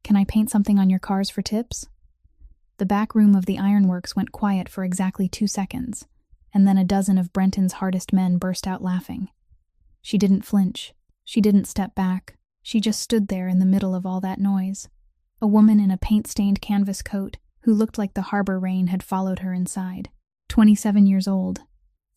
Can I paint something on your cars for tips?" The back room of the ironworks went quiet for exactly 2 seconds, and then a dozen of Brenton's hardest men burst out laughing. She didn't flinch. She didn't step back. She just stood there in the middle of all that noise. A woman in a paint-stained canvas coat who looked like the harbor rain had followed her inside. 27 years old,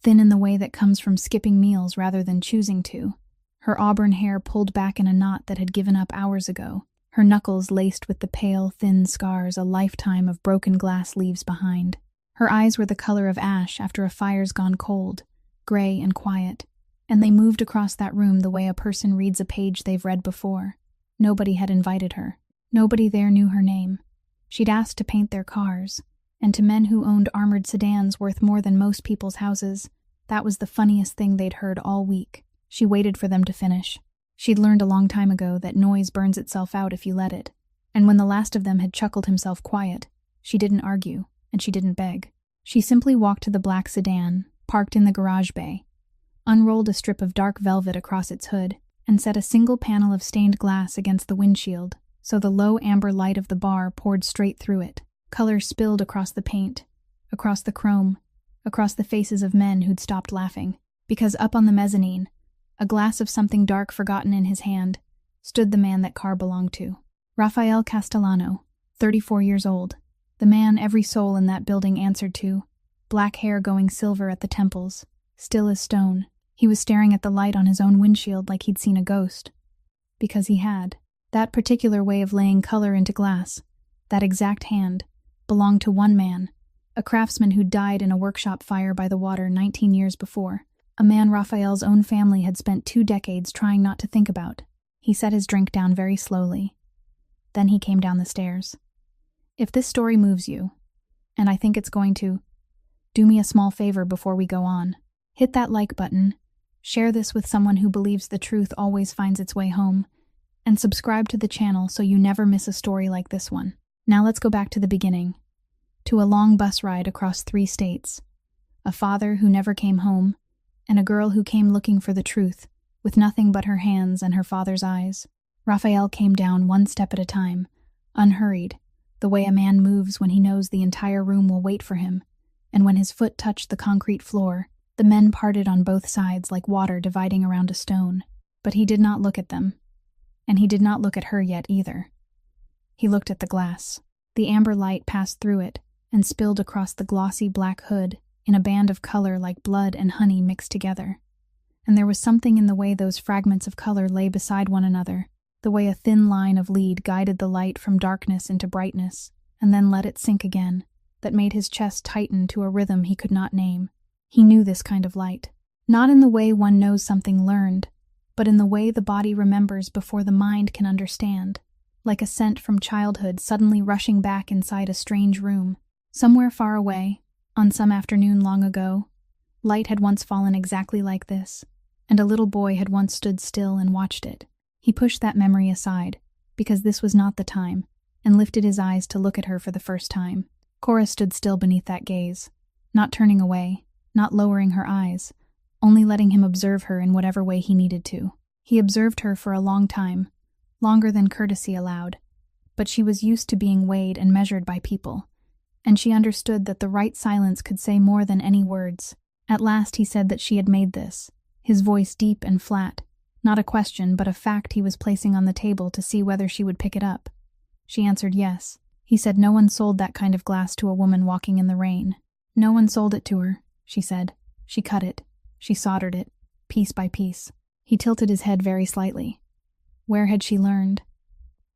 thin in the way that comes from skipping meals rather than choosing to. Her auburn hair pulled back in a knot that had given up hours ago. Her knuckles laced with the pale, thin scars a lifetime of broken glass leaves behind. Her eyes were the color of ash after a fire's gone cold, gray and quiet, and they moved across that room the way a person reads a page they've read before. Nobody had invited her. Nobody there knew her name. She'd asked to paint their cars, and to men who owned armored sedans worth more than most people's houses, that was the funniest thing they'd heard all week. She waited for them to finish. She'd learned a long time ago that noise burns itself out if you let it, and when the last of them had chuckled himself quiet, she didn't argue, and she didn't beg. She simply walked to the black sedan, parked in the garage bay, unrolled a strip of dark velvet across its hood, and set a single panel of stained glass against the windshield, so the low amber light of the bar poured straight through it. Color spilled across the paint, across the chrome, across the faces of men who'd stopped laughing, because up on the mezzanine, a glass of something dark forgotten in his hand, stood the man that car belonged to. Rafael Castellano, 34 years old, the man every soul in that building answered to, black hair going silver at the temples, still as stone. He was staring at the light on his own windshield like he'd seen a ghost. Because he had. That particular way of laying color into glass, that exact hand, belonged to one man, a craftsman who died in a workshop fire by the water 19 years before, a man Raphael's own family had spent 2 decades trying not to think about. He set his drink down very slowly. Then he came down the stairs. "If this story moves you, and I think it's going to, do me a small favor before we go on. Hit that like button, share this with someone who believes the truth always finds its way home, and subscribe to the channel so you never miss a story like this one." Now let's go back to the beginning, to a long bus ride across 3 states, a father who never came home, and a girl who came looking for the truth, with nothing but her hands and her father's eyes. Raphael came down 1 step at a time, unhurried, the way a man moves when he knows the entire room will wait for him, and when his foot touched the concrete floor, the men parted on both sides like water dividing around a stone. But he did not look at them, and he did not look at her yet either. He looked at the glass. The amber light passed through it and spilled across the glossy black hood in a band of color like blood and honey mixed together. And there was something in the way those fragments of color lay beside one another, the way a thin line of lead guided the light from darkness into brightness, and then let it sink again, that made his chest tighten to a rhythm he could not name. He knew this kind of light. Not in the way one knows something learned, but in the way the body remembers before the mind can understand, like a scent from childhood suddenly rushing back inside a strange room. Somewhere far away, on some afternoon long ago, light had once fallen exactly like this, and a little boy had once stood still and watched it. He pushed that memory aside, because this was not the time, and lifted his eyes to look at her for the first time. Cora stood still beneath that gaze, not turning away, not lowering her eyes, only letting him observe her in whatever way he needed to. He observed her for a long time, longer than courtesy allowed, but she was used to being weighed and measured by people, and she understood that the right silence could say more than any words. At last he said that she had made this, his voice deep and flat, not a question but a fact he was placing on the table to see whether she would pick it up. She answered yes. He said no one sold that kind of glass to a woman walking in the rain. No one sold it to her, she said. She cut it. She soldered it, piece by piece. He tilted his head very slightly. Where had she learned?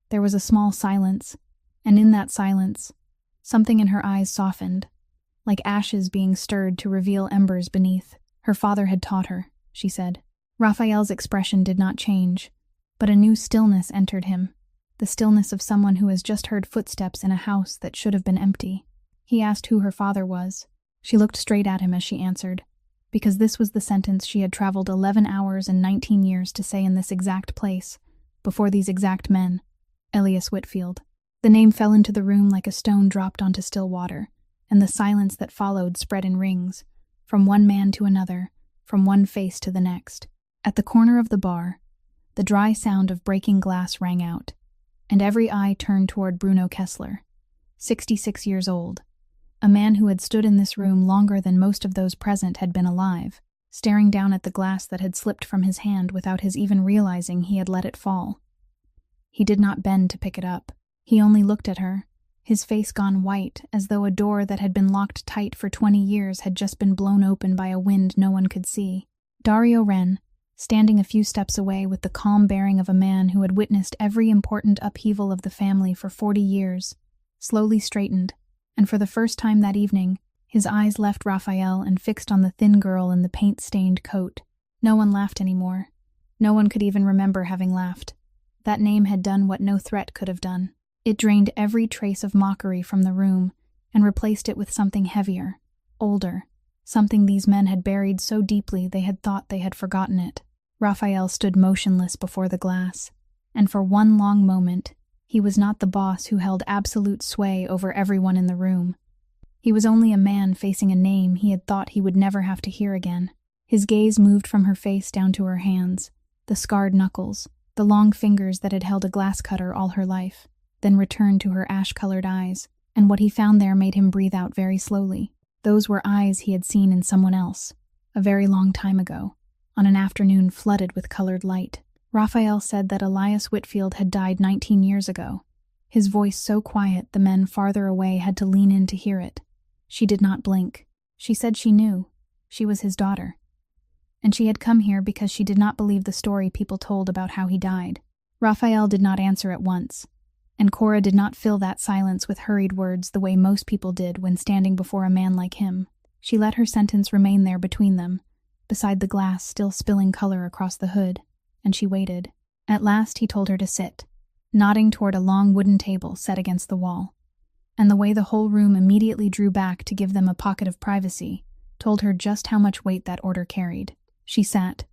There was a small silence, and in that silence, something in her eyes softened, like ashes being stirred to reveal embers beneath. Her father had taught her, she said. Raphael's expression did not change, but a new stillness entered him, the stillness of someone who has just heard footsteps in a house that should have been empty. He asked who her father was. She looked straight at him as she answered, because this was the sentence she had traveled 11 hours and 19 years to say in this exact place, before these exact men, Elias Whitfield. The name fell into the room like a stone dropped onto still water, and the silence that followed spread in rings, from one man to another, from one face to the next. At the corner of the bar, the dry sound of breaking glass rang out. and every eye turned toward Bruno Kessler, 66 years old, a man who had stood in this room longer than most of those present had been alive, staring down at the glass that had slipped from his hand without his even realizing he had let it fall. He did not bend to pick it up. He only looked at her, his face gone white, as though a door that had been locked tight for 20 years had just been blown open by a wind no one could see. Dario Ren, standing a few steps away with the calm bearing of a man who had witnessed every important upheaval of the family for 40 years, slowly straightened, and for the first time that evening, his eyes left Raphael and fixed on the thin girl in the paint-stained coat. No one laughed anymore. No one could even remember having laughed. That name had done what no threat could have done. It drained every trace of mockery from the room and replaced it with something heavier, older, something these men had buried so deeply they had thought they had forgotten it. Raphael stood motionless before the glass, and for one long moment, he was not the boss who held absolute sway over everyone in the room. He was only a man facing a name he had thought he would never have to hear again. His gaze moved from her face down to her hands, the scarred knuckles, the long fingers that had held a glass cutter all her life, then returned to her ash-colored eyes, and what he found there made him breathe out very slowly. Those were eyes he had seen in someone else, a very long time ago, on an afternoon flooded with colored light. Raphael said that Elias Whitfield had died 19 years ago. His voice so quiet the men farther away had to lean in to hear it. She did not blink. She said she knew. She was his daughter. And she had come here because she did not believe the story people told about how he died. Raphael did not answer at once, and Cora did not fill that silence with hurried words the way most people did when standing before a man like him. She let her sentence remain there between them, beside the glass still spilling color across the hood, and she waited. At last he told her to sit, nodding toward a long wooden table set against the wall, and the way the whole room immediately drew back to give them a pocket of privacy told her just how much weight that order carried. She sat.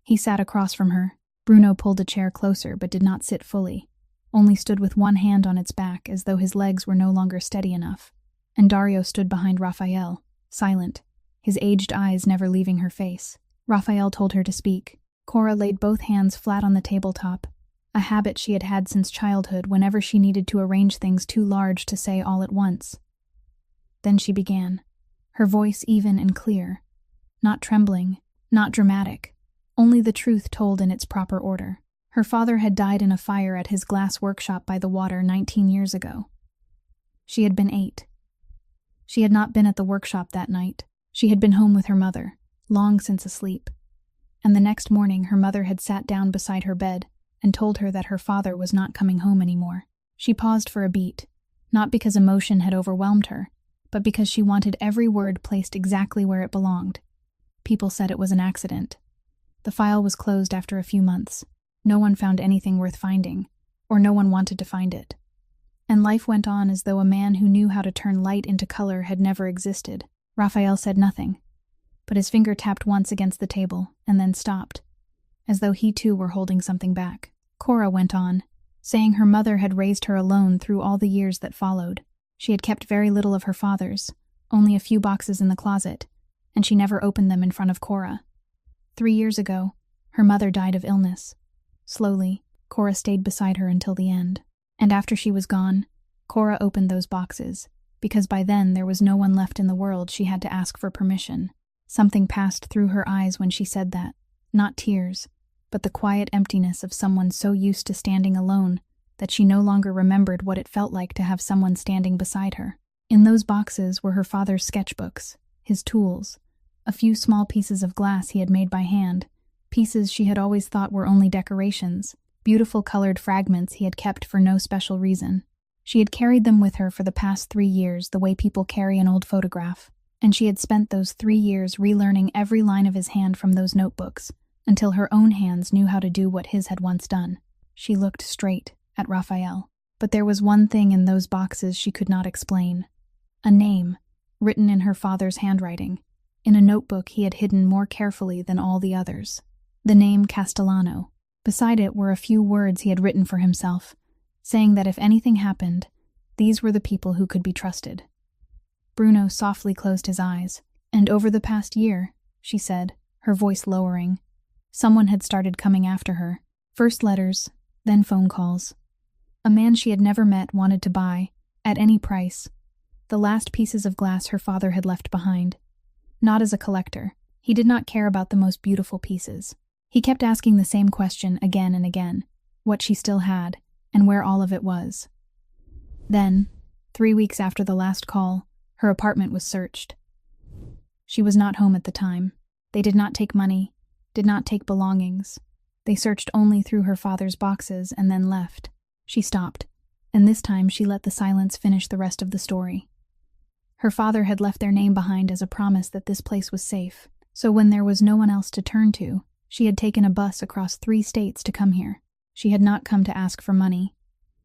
He sat across from her. Bruno pulled a chair closer but did not sit fully, only stood with one hand on its back as though his legs were no longer steady enough, and Dario stood behind Raphael, silent, his aged eyes never leaving her face. Raphael told her to speak. Cora laid both hands flat on the tabletop, a habit she had had since childhood whenever she needed to arrange things too large to say all at once. Then she began, her voice even and clear, not trembling, not dramatic, only the truth told in its proper order. Her father had died in a fire at his glass workshop by the water 19 years ago. She had been 8. She had not been at the workshop that night. She had been home with her mother, long since asleep. And the next morning her mother had sat down beside her bed and told her that her father was not coming home anymore. She paused for a beat, not because emotion had overwhelmed her, but because she wanted every word placed exactly where it belonged. People said it was an accident. The file was closed after a few months. No one found anything worth finding, or no one wanted to find it. And life went on as though a man who knew how to turn light into color had never existed. Raphael said nothing, but his finger tapped once against the table and then stopped, as though he too were holding something back. Cora went on, saying her mother had raised her alone through all the years that followed. She had kept very little of her father's, only a few boxes in the closet, and she never opened them in front of Cora. 3 years ago, her mother died of illness. Slowly, Cora stayed beside her until the end. And after she was gone, Cora opened those boxes, because by then there was no one left in the world she had to ask for permission. Something passed through her eyes when she said that. Not tears, but the quiet emptiness of someone so used to standing alone that she no longer remembered what it felt like to have someone standing beside her. In those boxes were her father's sketchbooks, his tools, a few small pieces of glass he had made by hand, pieces she had always thought were only decorations, beautiful colored fragments he had kept for no special reason. She had carried them with her for the past 3 years the way people carry an old photograph, and she had spent those 3 years relearning every line of his hand from those notebooks, until her own hands knew how to do what his had once done. She looked straight at Raphael. But there was one thing in those boxes she could not explain. A name, written in her father's handwriting, in a notebook he had hidden more carefully than all the others. The name Castellano. Beside it were a few words he had written for himself, saying that if anything happened, these were the people who could be trusted. Bruno softly closed his eyes. And over the past year, she said, her voice lowering, someone had started coming after her. First letters, then phone calls. A man she had never met wanted to buy, at any price, the last pieces of glass her father had left behind. Not as a collector. He did not care about the most beautiful pieces. He kept asking the same question again and again, what she still had, and where all of it was. Then, 3 weeks after the last call, her apartment was searched. She was not home at the time. They did not take money, did not take belongings. They searched only through her father's boxes and then left. She stopped, and this time she let the silence finish the rest of the story. Her father had left their name behind as a promise that this place was safe, so when there was no one else to turn to, she had taken a bus across 3 states to come here. She had not come to ask for money.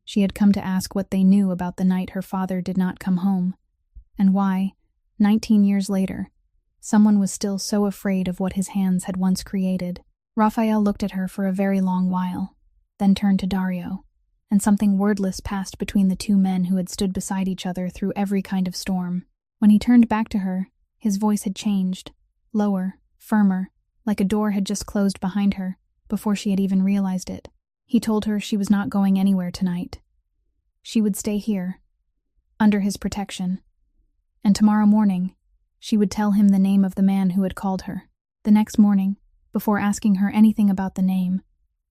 She had come to ask what they knew about the night her father did not come home, and why, 19 years later, someone was still so afraid of what his hands had once created. Raphael looked at her for a very long while, then turned to Dario, and something wordless passed between the two men who had stood beside each other through every kind of storm. When he turned back to her, his voice had changed, lower, firmer, like a door had just closed behind her, before she had even realized it. He told her she was not going anywhere tonight. She would stay here, under his protection, and tomorrow morning, she would tell him the name of the man who had called her. The next morning, before asking her anything about the name,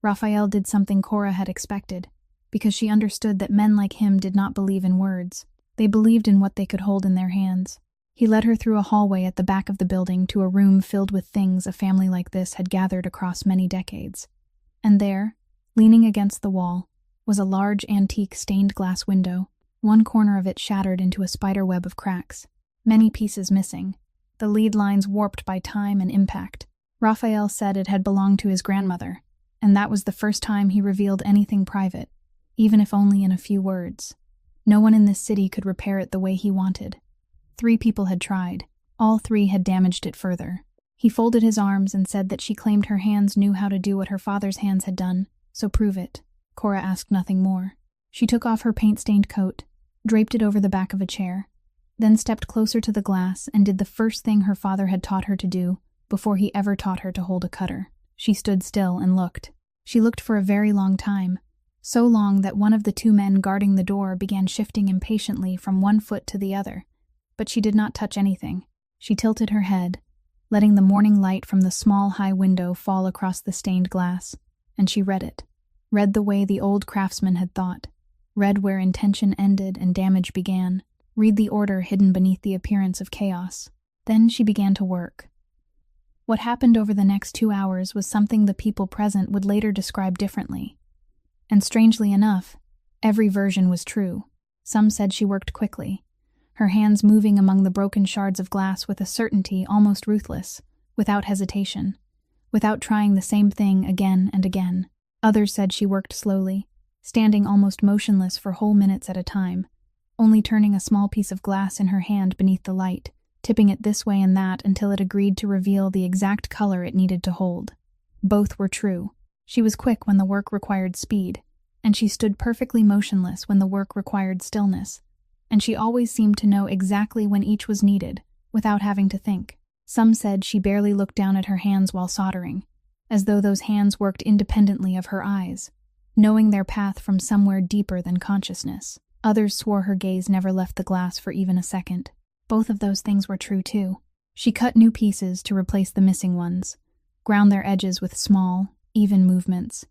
Raphael did something Cora had expected, because she understood that men like him did not believe in words. They believed in what they could hold in their hands. He led her through a hallway at the back of the building to a room filled with things a family like this had gathered across many decades. And there, leaning against the wall, was a large antique stained glass window, one corner of it shattered into a spider web of cracks, many pieces missing, the lead lines warped by time and impact. Raphael said it had belonged to his grandmother, and that was the first time he revealed anything private, even if only in a few words. No one in this city could repair it the way he wanted. 3 people had tried. All 3 had damaged it further. He folded his arms and said that she claimed her hands knew how to do what her father's hands had done, so prove it. Cora asked nothing more. She took off her paint-stained coat, draped it over the back of a chair, then stepped closer to the glass and did the first thing her father had taught her to do before he ever taught her to hold a cutter. She stood still and looked. She looked for a very long time, so long that one of the 2 men guarding the door began shifting impatiently from one foot to the other. But she did not touch anything. She tilted her head, letting the morning light from the small high window fall across the stained glass, and she read it. Read the way the old craftsman had thought. Read where intention ended and damage began. Read the order hidden beneath the appearance of chaos. Then she began to work. What happened over the next 2 hours was something the people present would later describe differently. And strangely enough, every version was true. Some said she worked quickly, her hands moving among the broken shards of glass with a certainty almost ruthless, without hesitation, without trying the same thing again and again. Others said she worked slowly, standing almost motionless for whole minutes at a time, only turning a small piece of glass in her hand beneath the light, tipping it this way and that until it agreed to reveal the exact color it needed to hold. Both were true. She was quick when the work required speed, and she stood perfectly motionless when the work required stillness, and she always seemed to know exactly when each was needed, without having to think. Some said she barely looked down at her hands while soldering, as though those hands worked independently of her eyes, knowing their path from somewhere deeper than consciousness. Others swore her gaze never left the glass for even a second. Both of those things were true too. She cut new pieces to replace the missing ones, ground their edges with small, even movements,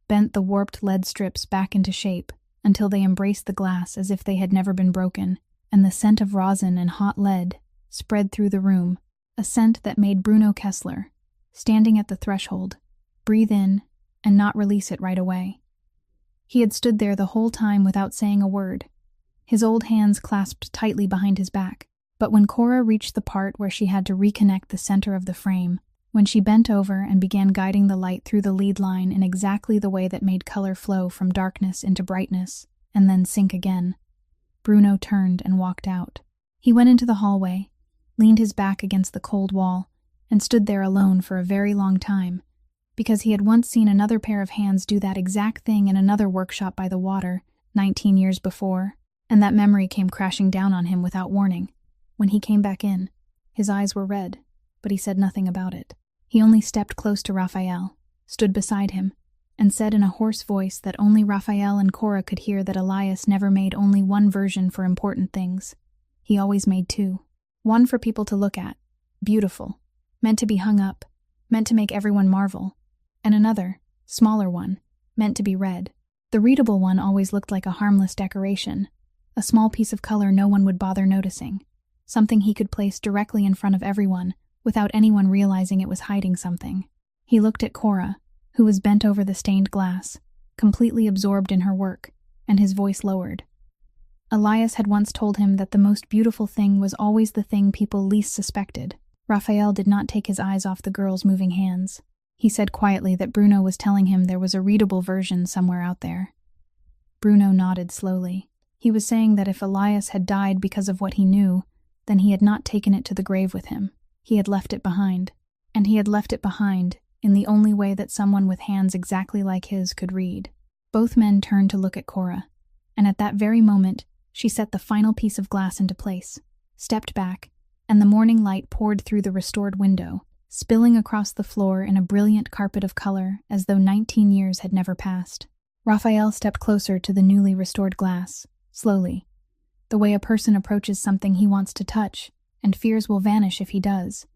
bent the warped lead strips back into shape until they embraced the glass as if they had never been broken, and the scent of rosin and hot lead spread through the room, a scent that made Bruno Kessler, standing at the threshold, breathe in and not release it right away. He had stood there the whole time without saying a word, his old hands clasped tightly behind his back. But when Cora reached the part where she had to reconnect the center of the frame, when she bent over and began guiding the light through the lead line in exactly the way that made color flow from darkness into brightness, and then sink again, Bruno turned and walked out. He went into the hallway, leaned his back against the cold wall, and stood there alone for a very long time, because he had once seen another pair of hands do that exact thing in another workshop by the water, 19 years before, and that memory came crashing down on him without warning. When he came back in, his eyes were red, but he said nothing about it. He only stepped close to Raphael, stood beside him, and said in a hoarse voice that only Raphael and Cora could hear that Elias never made only one version for important things. He always made two. One for people to look at, beautiful, meant to be hung up, meant to make everyone marvel, and another, smaller one, meant to be read. The readable one always looked like a harmless decoration, a small piece of color no one would bother noticing, something he could place directly in front of everyone without anyone realizing it was hiding something. He looked at Cora, who was bent over the stained glass, completely absorbed in her work, and his voice lowered. Elias had once told him that the most beautiful thing was always the thing people least suspected. Raphael did not take his eyes off the girl's moving hands. He said quietly that Bruno was telling him there was a readable version somewhere out there. Bruno nodded slowly. He was saying that if Elias had died because of what he knew, then he had not taken it to the grave with him. He had left it behind. And he had left it behind in the only way that someone with hands exactly like his could read. Both men turned to look at Cora, and at that very moment, she set the final piece of glass into place, stepped back, and the morning light poured through the restored window, spilling across the floor in a brilliant carpet of color as though 19 years had never passed. Raphael stepped closer to the newly restored glass, slowly, the way a person approaches something he wants to touch and fears will vanish if he does,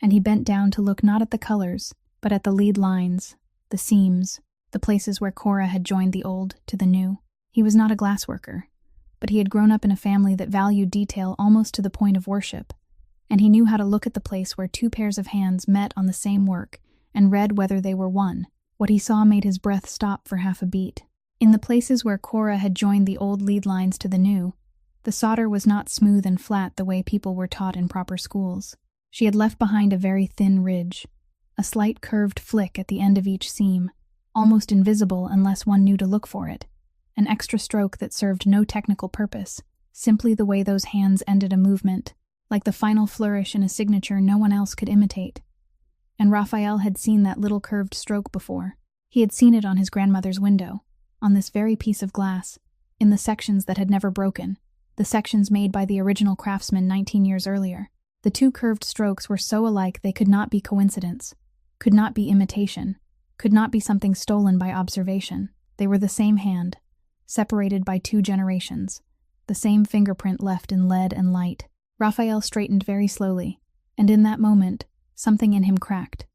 and he bent down to look not at the colors, but at the lead lines, the seams, the places where Cora had joined the old to the new. He was not a glassworker, but he had grown up in a family that valued detail almost to the point of worship, and he knew how to look at the place where two pairs of hands met on the same work and read whether they were one. What he saw made his breath stop for half a beat. In the places where Cora had joined the old lead lines to the new, the solder was not smooth and flat the way people were taught in proper schools. She had left behind a very thin ridge, a slight curved flick at the end of each seam, almost invisible unless one knew to look for it, an extra stroke that served no technical purpose, simply the way those hands ended a movement, like the final flourish in a signature no one else could imitate. And Raphael had seen that little curved stroke before. He had seen it on his grandmother's window, on this very piece of glass, in the sections that had never broken, the sections made by the original craftsman 19 years earlier. The two curved strokes were so alike they could not be coincidence, could not be imitation, could not be something stolen by observation. They were the same hand, separated by 2 generations, the same fingerprint left in lead and light. Raphael straightened very slowly, and in that moment, something in him cracked,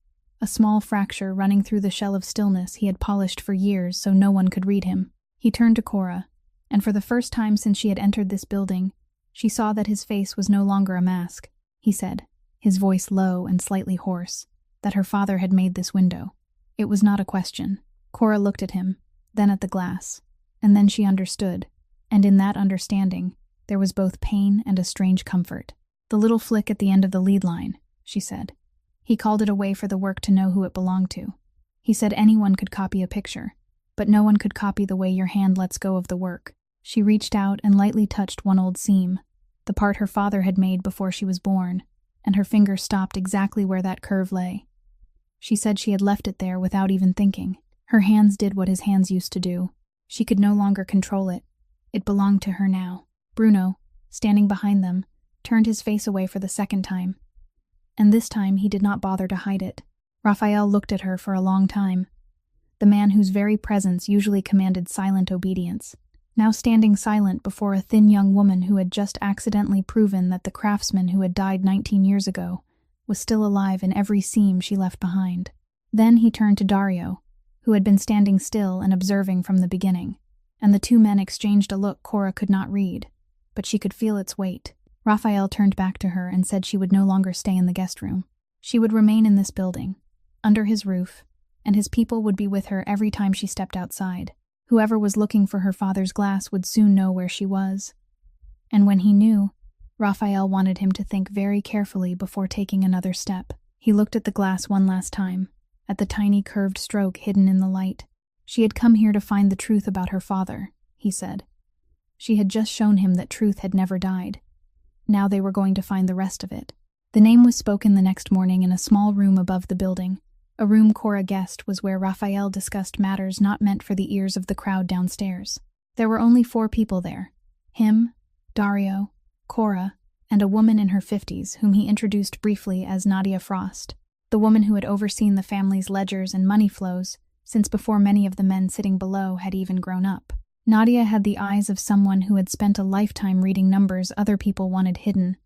a small fracture running through the shell of stillness he had polished for years so no one could read him. He turned to Cora, and for the first time since she had entered this building, she saw that his face was no longer a mask. He said, his voice low and slightly hoarse, that her father had made this window. It was not a question. Cora looked at him, then at the glass, and then she understood, and in that understanding, there was both pain and a strange comfort. The little flick at the end of the lead line, she said. He called it a way for the work to know who it belonged to. He said anyone could copy a picture, but no one could copy the way your hand lets go of the work. She reached out and lightly touched one old seam, the part her father had made before she was born, and her finger stopped exactly where that curve lay. She said she had left it there without even thinking. Her hands did what his hands used to do. She could no longer control it. It belonged to her now. Bruno, standing behind them, turned his face away for the second time. And this time he did not bother to hide it. Raphael looked at her for a long time, the man whose very presence usually commanded silent obedience, now standing silent before a thin young woman who had just accidentally proven that the craftsman who had died 19 years ago was still alive in every seam she left behind. Then he turned to Dario, who had been standing still and observing from the beginning, and the two men exchanged a look Cora could not read, but she could feel its weight. Raphael turned back to her and said she would no longer stay in the guest room. She would remain in this building, under his roof, and his people would be with her every time she stepped outside. Whoever was looking for her father's glass would soon know where she was. And when he knew, Raphael wanted him to think very carefully before taking another step. He looked at the glass one last time, at the tiny curved stroke hidden in the light. She had come here to find the truth about her father, he said. She had just shown him that truth had never died. Now they were going to find the rest of it. The name was spoken the next morning in a small room above the building. A room Cora guessed was where Raphael discussed matters not meant for the ears of the crowd downstairs. There were only 4 people there. Him, Dario, Cora, and a woman in her 50s whom he introduced briefly as Nadia Frost, the woman who had overseen the family's ledgers and money flows since before many of the men sitting below had even grown up. Nadia had the eyes of someone who had spent a lifetime reading numbers other people wanted hidden,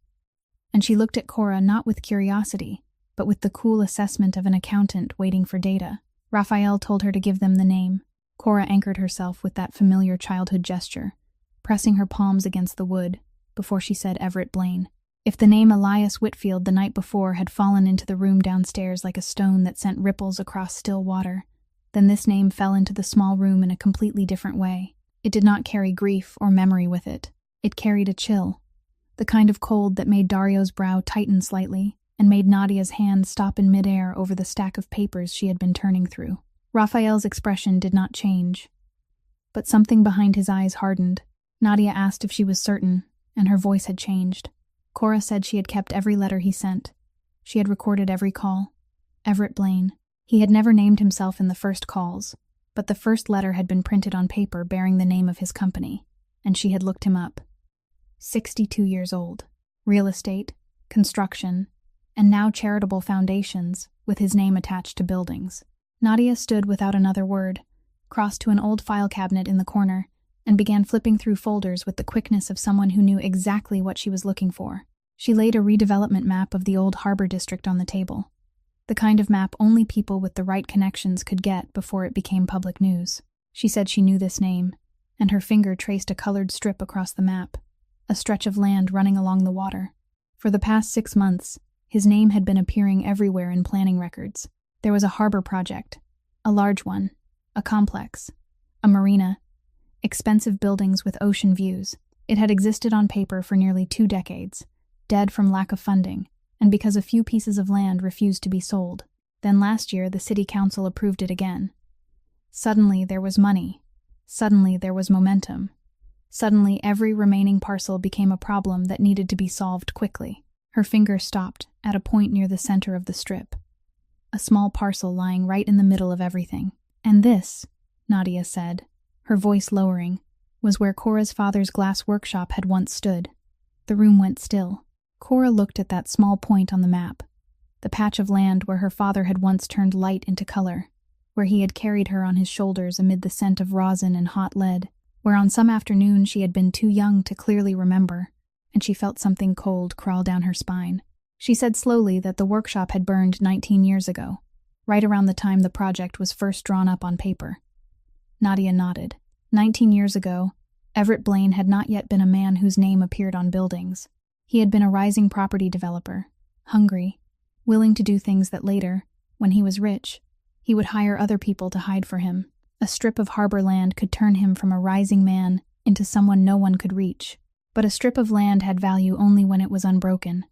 and she looked at Cora not with curiosity, but with the cool assessment of an accountant waiting for data. Raphael told her to give them the name. Cora anchored herself with that familiar childhood gesture, pressing her palms against the wood, before she said Everett Blaine. If the name Elias Whitfield the night before had fallen into the room downstairs like a stone that sent ripples across still water, then this name fell into the small room in a completely different way. It did not carry grief or memory with it. It carried a chill, the kind of cold that made Dario's brow tighten slightly and made Nadia's hand stop in midair over the stack of papers she had been turning through. Raphael's expression did not change, but something behind his eyes hardened. Nadia asked if she was certain, and her voice had changed. Cora said she had kept every letter he sent. She had recorded every call. Everett Blaine. He had never named himself in the first calls, but the first letter had been printed on paper bearing the name of his company, and she had looked him up. 62 years old. Real estate, construction, and now charitable foundations, with his name attached to buildings. Nadia stood without another word, crossed to an old file cabinet in the corner, and began flipping through folders with the quickness of someone who knew exactly what she was looking for. She laid a redevelopment map of the old harbor district on the table, the kind of map only people with the right connections could get before it became public news. She said she knew this name, and her finger traced a colored strip across the map, a stretch of land running along the water. For the past 6 months, his name had been appearing everywhere in planning records. There was a harbor project, a large one, a complex, a marina, expensive buildings with ocean views. It had existed on paper for nearly 2 decades, dead from lack of funding, and because a few pieces of land refused to be sold. Then last year, the city council approved it again. Suddenly, there was money. Suddenly, there was momentum. Suddenly, every remaining parcel became a problem that needed to be solved quickly. Her finger stopped at a point near the center of the strip, a small parcel lying right in the middle of everything. And this, Nadia said, her voice lowering, was where Cora's father's glass workshop had once stood. The room went still. Cora looked at that small point on the map, the patch of land where her father had once turned light into color, where he had carried her on his shoulders amid the scent of rosin and hot lead, where on some afternoon she had been too young to clearly remember, and she felt something cold crawl down her spine. She said slowly that the workshop had burned 19 years ago, right around the time the project was first drawn up on paper. Nadia nodded. 19 years ago, Everett Blaine had not yet been a man whose name appeared on buildings. He had been a rising property developer, hungry, willing to do things that later, when he was rich, he would hire other people to hide for him. A strip of harbor land could turn him from a rising man into someone no one could reach. But a strip of land had value only when it was unbroken.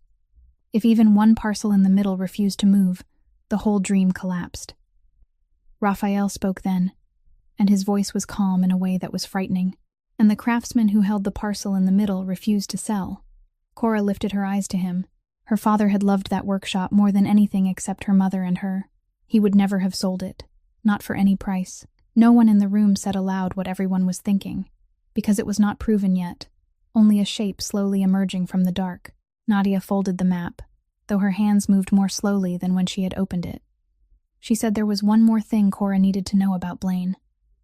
If even one parcel in the middle refused to move, the whole dream collapsed. Raphael spoke then, and his voice was calm in a way that was frightening. And the craftsman who held the parcel in the middle refused to sell. Cora lifted her eyes to him. Her father had loved that workshop more than anything except her mother and her. He would never have sold it, not for any price. No one in the room said aloud what everyone was thinking, because it was not proven yet, only a shape slowly emerging from the dark. Nadia folded the map, though her hands moved more slowly than when she had opened it. She said there was one more thing Cora needed to know about Blaine.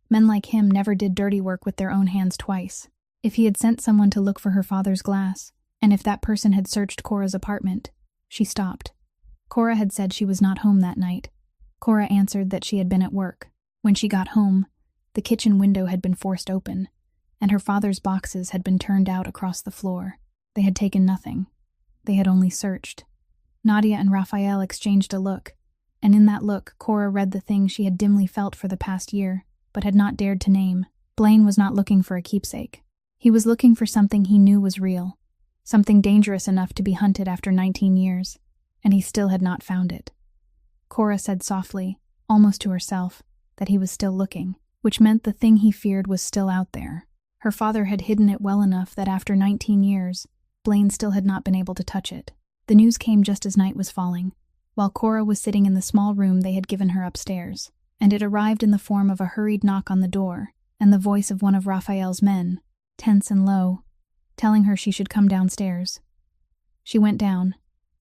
Men like him never did dirty work with their own hands twice. If he had sent someone to look for her father's glass, and if that person had searched Cora's apartment, she stopped. Cora had said she was not home that night. Cora answered that she had been at work. When she got home, the kitchen window had been forced open, and her father's boxes had been turned out across the floor. They had taken nothing. They had only searched. Nadia and Raphael exchanged a look, and in that look Cora read the thing she had dimly felt for the past year, but had not dared to name. Blaine was not looking for a keepsake. He was looking for something he knew was real, something dangerous enough to be hunted after 19 years, and he still had not found it. Cora said softly, almost to herself, that he was still looking, which meant the thing he feared was still out there. Her father had hidden it well enough that after 19 years, Blaine still had not been able to touch it. The news came just as night was falling, while Cora was sitting in the small room they had given her upstairs, and it arrived in the form of a hurried knock on the door and the voice of one of Raphael's men, tense and low, telling her she should come downstairs. She went down,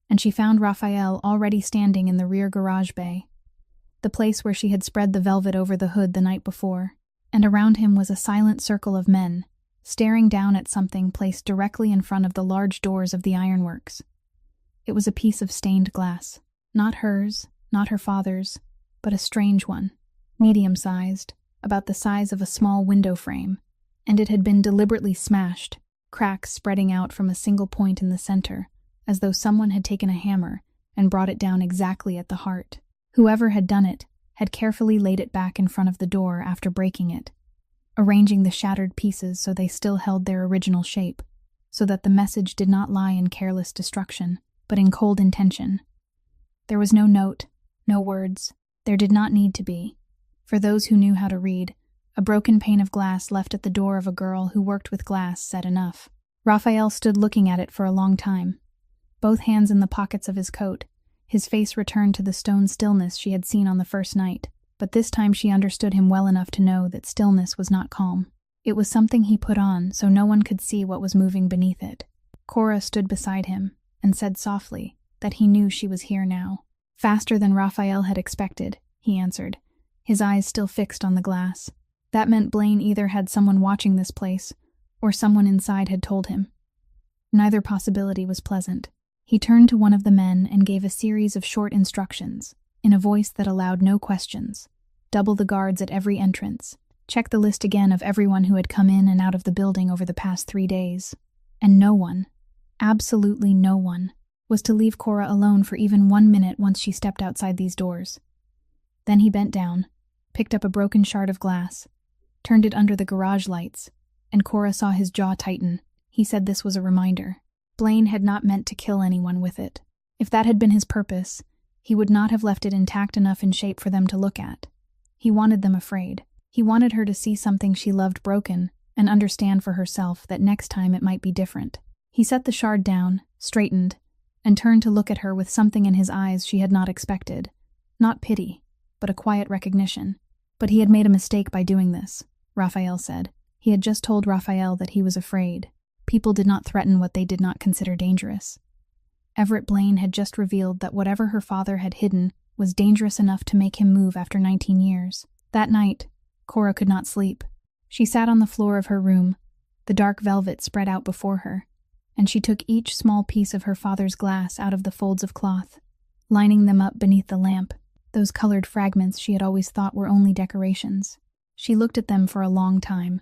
and she found Raphael already standing in the rear garage bay. the place where she had spread the velvet over the hood the night before, and around him was a silent circle of men, staring down at something placed directly in front of the large doors of the ironworks. It was a piece of stained glass. Not hers, not her father's, but a strange one, medium-sized, about the size of a small window frame, and it had been deliberately smashed, cracks spreading out from a single point in the center, as though someone had taken a hammer and brought it down exactly at the heart. Whoever had done it had carefully laid it back in front of the door after breaking it, arranging the shattered pieces so they still held their original shape, so that the message did not lie in careless destruction, but in cold intention. There was no note, no words. There did not need to be. For those who knew how to read, a broken pane of glass left at the door of a girl who worked with glass said enough. Raphael stood looking at it for a long time, both hands in the pockets of his coat. His face returned to the stone stillness she had seen on the first night, but this time she understood him well enough to know that stillness was not calm. It was something he put on so no one could see what was moving beneath it. Cora stood beside him and said softly that he knew she was here now. Faster than Raphael had expected, he answered, his eyes still fixed on the glass. That meant Blaine either had someone watching this place, or someone inside had told him. Neither possibility was pleasant. He turned to one of the men and gave a series of short instructions, in a voice that allowed no questions. Double the guards at every entrance. Check the list again of everyone who had come in and out of the building over the past 3 days. And no one, absolutely no one, was to leave Cora alone for even 1 minute once she stepped outside these doors. Then he bent down, picked up a broken shard of glass, turned it under the garage lights, and Cora saw his jaw tighten. He said this was a reminder. Blaine had not meant to kill anyone with it. If that had been his purpose, he would not have left it intact enough in shape for them to look at. He wanted them afraid. He wanted her to see something she loved broken and understand for herself that next time it might be different. He set the shard down, straightened, and turned to look at her with something in his eyes she had not expected. Not pity, but a quiet recognition. But he had made a mistake by doing this, Raphael said. He had just told Raphael that he was afraid. People did not threaten what they did not consider dangerous. Everett Blaine had just revealed that whatever her father had hidden was dangerous enough to make him move after 19 years. That night, Cora could not sleep. She sat on the floor of her room, the dark velvet spread out before her, and she took each small piece of her father's glass out of the folds of cloth, lining them up beneath the lamp, those colored fragments she had always thought were only decorations. She looked at them for a long time,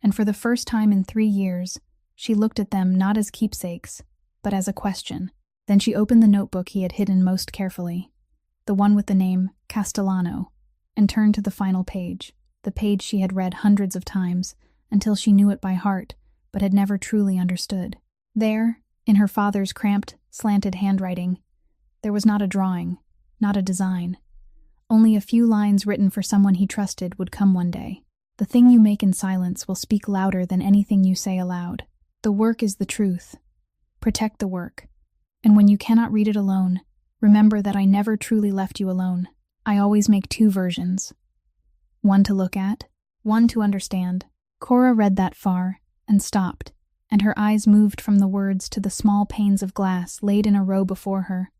and for the first time in 3 years, she looked at them not as keepsakes, but as a question. Then she opened the notebook he had hidden most carefully, the one with the name Castellano, and turned to the final page, the page she had read hundreds of times, until she knew it by heart, but had never truly understood. There, in her father's cramped, slanted handwriting, there was not a drawing, not a design. Only a few lines written for someone he trusted would come one day. The thing you make in silence will speak louder than anything you say aloud. The work is the truth. Protect the work. And when you cannot read it alone, remember that I never truly left you alone. I always make 2 versions. One to look at, one to understand. Cora read that far and stopped, and her eyes moved from the words to the small panes of glass laid in a row before her,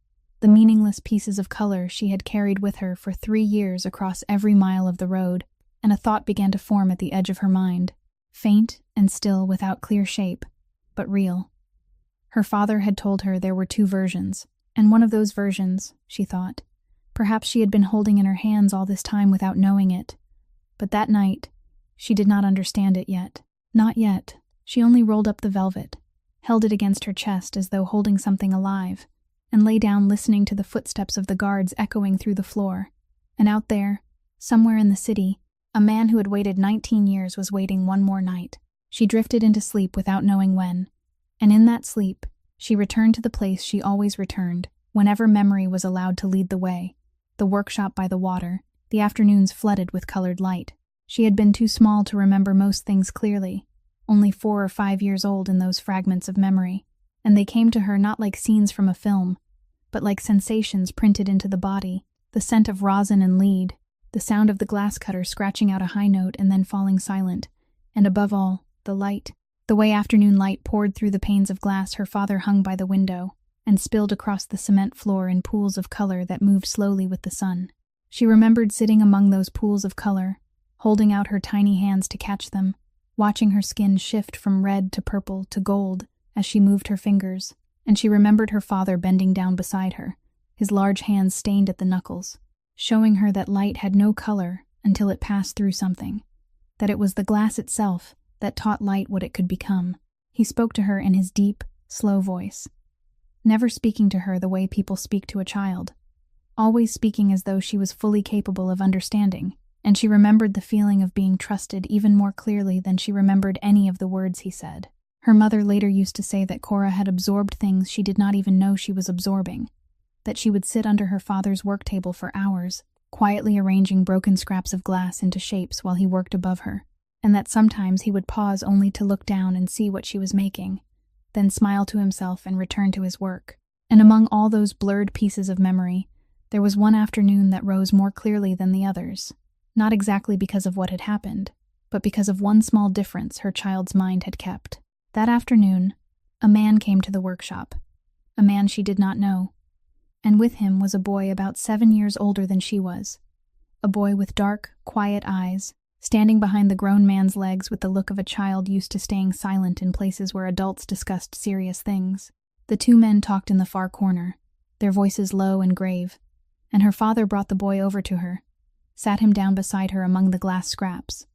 the meaningless pieces of color she had carried with her for 3 years across every mile of the road, and a thought began to form at the edge of her mind, faint and still without clear shape, but real. Her father had told her there were 2 versions, and one of those versions, she thought, perhaps she had been holding in her hands all this time without knowing it. But that night, she did not understand it yet. Not yet. She only rolled up the velvet, held it against her chest as though holding something alive, and lay down listening to the footsteps of the guards echoing through the floor. And out there, somewhere in the city, a man who had waited 19 years was waiting one more night. She drifted into sleep without knowing when, and in that sleep, she returned to the place she always returned, whenever memory was allowed to lead the way, the workshop by the water, the afternoons flooded with colored light. She had been too small to remember most things clearly, only 4 or 5 years old in those fragments of memory, and they came to her not like scenes from a film, but like sensations printed into the body, the scent of rosin and lead, the sound of the glass cutter scratching out a high note and then falling silent, and above all, the light, the way afternoon light poured through the panes of glass her father hung by the window, and spilled across the cement floor in pools of color that moved slowly with the sun. She remembered sitting among those pools of color, holding out her tiny hands to catch them, watching her skin shift from red to purple to gold as she moved her fingers, and she remembered her father bending down beside her, his large hands stained at the knuckles, showing her that light had no color until it passed through something, that it was the glass itself that taught light what it could become. He spoke to her in his deep, slow voice, never speaking to her the way people speak to a child, always speaking as though she was fully capable of understanding, and she remembered the feeling of being trusted even more clearly than she remembered any of the words he said. Her mother later used to say that Cora had absorbed things she did not even know she was absorbing, that she would sit under her father's work table for hours, quietly arranging broken scraps of glass into shapes while he worked above her, and that sometimes he would pause only to look down and see what she was making, then smile to himself and return to his work. And among all those blurred pieces of memory, there was one afternoon that rose more clearly than the others, not exactly because of what had happened, but because of one small difference her child's mind had kept. That afternoon, a man came to the workshop, a man she did not know, and with him was a boy about 7 years older than she was, a boy with dark, quiet eyes, standing behind the grown man's legs with the look of a child used to staying silent in places where adults discussed serious things. The two men talked in the far corner, their voices low and grave, and her father brought the boy over to her, sat him down beside her among the glass scraps,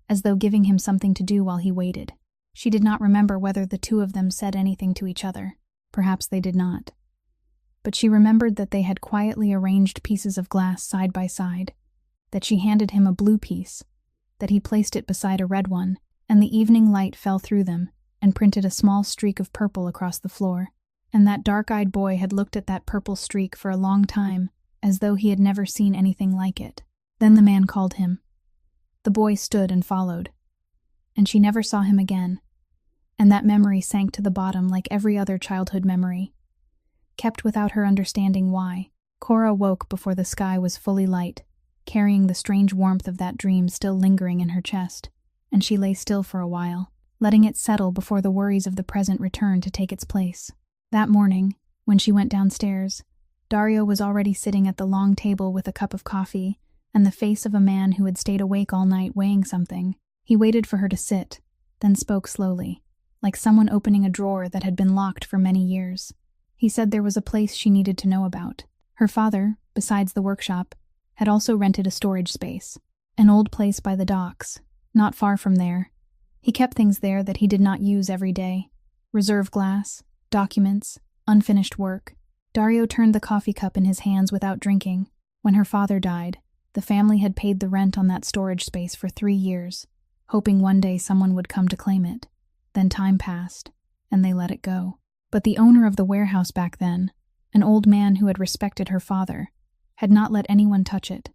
as though giving him something to do while he waited. She did not remember whether the two of them said anything to each other. Perhaps they did not. But she remembered that they had quietly arranged pieces of glass side by side, that she handed him a blue piece, that he placed it beside a red one, and the evening light fell through them and printed a small streak of purple across the floor, and that dark-eyed boy had looked at that purple streak for a long time, as though he had never seen anything like it. Then the man called him. The boy stood and followed, and she never saw him again, and that memory sank to the bottom like every other childhood memory, kept without her understanding why. Cora woke before the sky was fully light, carrying the strange warmth of that dream still lingering in her chest, and she lay still for a while, letting it settle before the worries of the present returned to take its place. That morning, when she went downstairs, Dario was already sitting at the long table with a cup of coffee and the face of a man who had stayed awake all night weighing something. He waited for her to sit, then spoke slowly, like someone opening a drawer that had been locked for many years. He said there was a place she needed to know about. Her father, besides the workshop, had also rented a storage space, an old place by the docks, not far from there. He kept things there that he did not use every day: reserve glass, documents, unfinished work. Dario turned the coffee cup in his hands without drinking. When her father died, the family had paid the rent on that storage space for 3 years, hoping one day someone would come to claim it. Then time passed, and they let it go. But the owner of the warehouse back then, an old man who had respected her father, had not let anyone touch it.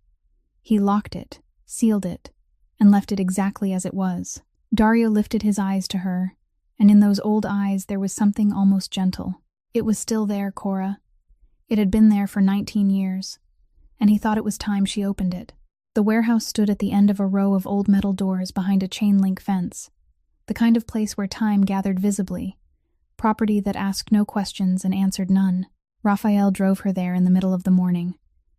He locked it, sealed it, and left it exactly as it was. Dario lifted his eyes to her, and in those old eyes there was something almost gentle. It was still there, Cora. It had been there for 19 years, and he thought it was time she opened it. The warehouse stood at the end of a row of old metal doors behind a chain-link fence, the kind of place where time gathered visibly, property that asked no questions and answered none. Raphael drove her there in the middle of the morning,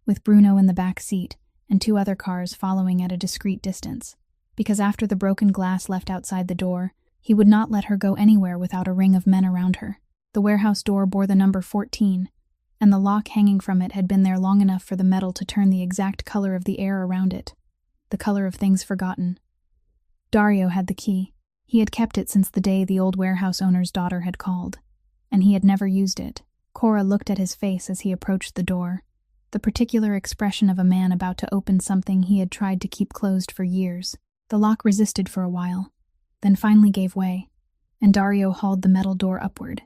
with Bruno in the back seat and 2 other cars following at a discreet distance, because after the broken glass left outside the door, he would not let her go anywhere without a ring of men around her. The warehouse door bore the number 14, and the lock hanging from it had been there long enough for the metal to turn the exact color of the air around it, the color of things forgotten. Dario had the key. He had kept it since the day the old warehouse owner's daughter had called, and he had never used it. Cora looked at his face as he approached the door, the particular expression of a man about to open something he had tried to keep closed for years. The lock resisted for a while, then finally gave way, and Dario hauled the metal door upward,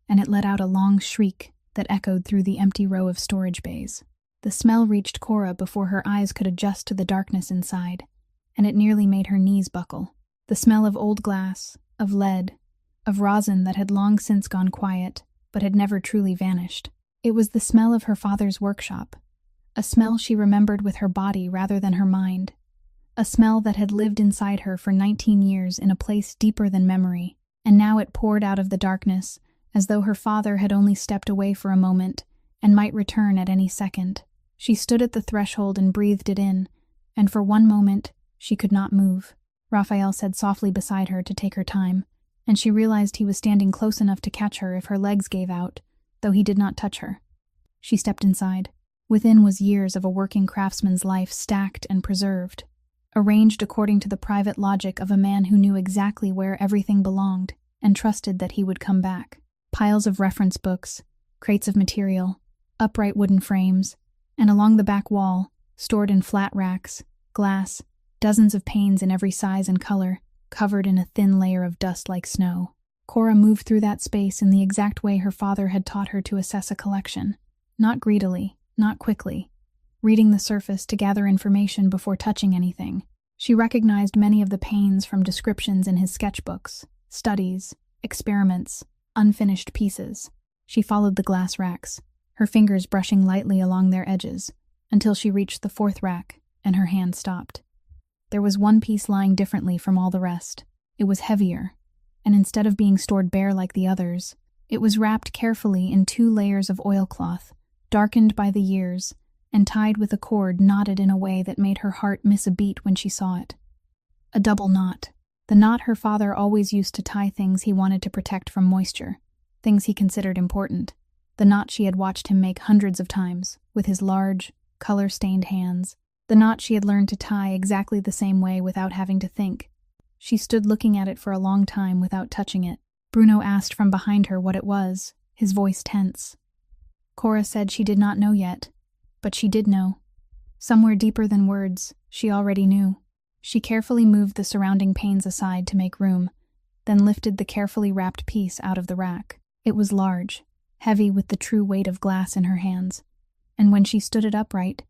and it let out a long shriek that echoed through the empty row of storage bays. The smell reached Cora before her eyes could adjust to the darkness inside, and it nearly made her knees buckle. The smell of old glass, of lead, of rosin that had long since gone quiet, but had never truly vanished. It was the smell of her father's workshop, a smell she remembered with her body rather than her mind, a smell that had lived inside her for 19 years in a place deeper than memory, and now it poured out of the darkness, as though her father had only stepped away for a moment and might return at any second. She stood at the threshold and breathed it in, and for one moment, she could not move. Raphael said softly beside her to take her time, and she realized he was standing close enough to catch her if her legs gave out, though he did not touch her. She stepped inside. Within was years of a working craftsman's life stacked and preserved, arranged according to the private logic of a man who knew exactly where everything belonged and trusted that he would come back. Piles of reference books, crates of material, upright wooden frames, and along the back wall, stored in flat racks, glass, dozens of panes in every size and color, covered in a thin layer of dust like snow. Cora moved through that space in the exact way her father had taught her to assess a collection. Not greedily, not quickly, reading the surface to gather information before touching anything. She recognized many of the panes from descriptions in his sketchbooks, studies, experiments, unfinished pieces. She followed the glass racks, her fingers brushing lightly along their edges, until she reached the fourth rack, and her hand stopped. There was one piece lying differently from all the rest. It was heavier, and instead of being stored bare like the others, it was wrapped carefully in 2 layers of oilcloth, darkened by the years, and tied with a cord knotted in a way that made her heart miss a beat when she saw it. A double knot. The knot her father always used to tie things he wanted to protect from moisture, things he considered important. The knot she had watched him make hundreds of times, with his large, color-stained hands. The knot she had learned to tie exactly the same way without having to think. She stood looking at it for a long time without touching it. Bruno asked from behind her what it was, his voice tense. Cora said she did not know yet, but she did know. Somewhere deeper than words, she already knew. She carefully moved the surrounding panes aside to make room, then lifted the carefully wrapped piece out of the rack. It was large, heavy with the true weight of glass in her hands, and when she stood it upright,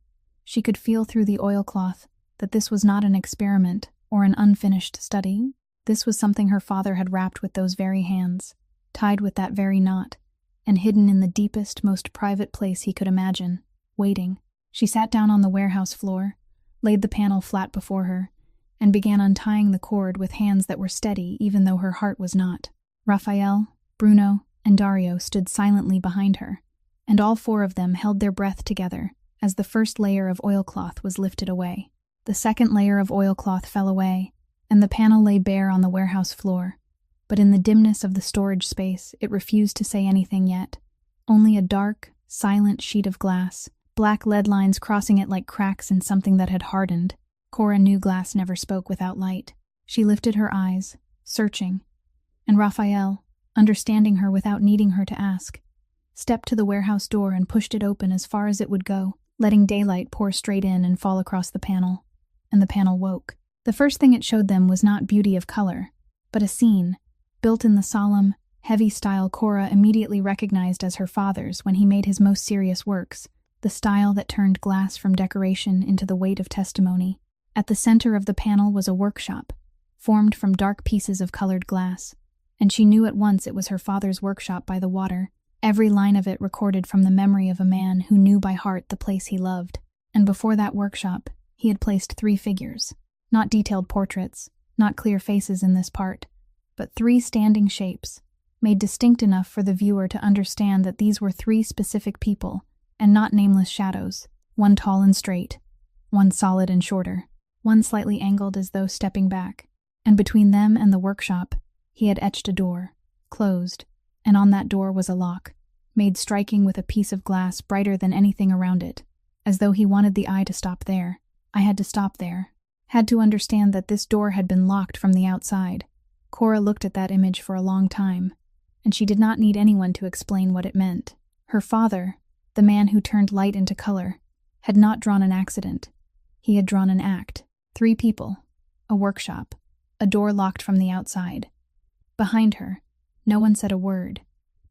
she could feel through the oilcloth that this was not an experiment or an unfinished study. This was something her father had wrapped with those very hands, tied with that very knot, and hidden in the deepest, most private place he could imagine, waiting. She sat down on the warehouse floor, laid the panel flat before her, and began untying the cord with hands that were steady even though her heart was not. Raphael, Bruno, and Dario stood silently behind her, and all 4 of them held their breath together as the first layer of oilcloth was lifted away. The second layer of oilcloth fell away, and the panel lay bare on the warehouse floor. But in the dimness of the storage space, it refused to say anything yet. Only a dark, silent sheet of glass, black lead lines crossing it like cracks in something that had hardened. Cora knew glass never spoke without light. She lifted her eyes, searching, and Raphael, understanding her without needing her to ask, stepped to the warehouse door and pushed it open as far as it would go, letting daylight pour straight in and fall across the panel. And the panel woke. The first thing it showed them was not beauty of color, but a scene, built in the solemn, heavy style Cora immediately recognized as her father's when he made his most serious works, the style that turned glass from decoration into the weight of testimony. At the center of the panel was a workshop, formed from dark pieces of colored glass, and she knew at once it was her father's workshop by the water, every line of it recorded from the memory of a man who knew by heart the place he loved. And before that workshop, he had placed 3 figures, not detailed portraits, not clear faces in this part, but 3 standing shapes, made distinct enough for the viewer to understand that these were 3 specific people, and not nameless shadows, one tall and straight, one solid and shorter, one slightly angled as though stepping back, and between them and the workshop, he had etched a door, closed, and on that door was a lock, made striking with a piece of glass brighter than anything around it, as though he wanted the eye to stop there. I had to stop there, had to understand that this door had been locked from the outside. Cora looked at that image for a long time, and she did not need anyone to explain what it meant. Her father, the man who turned light into color, had not drawn an accident. He had drawn an act. 3 people, a workshop, a door locked from the outside. Behind her, no one said a word,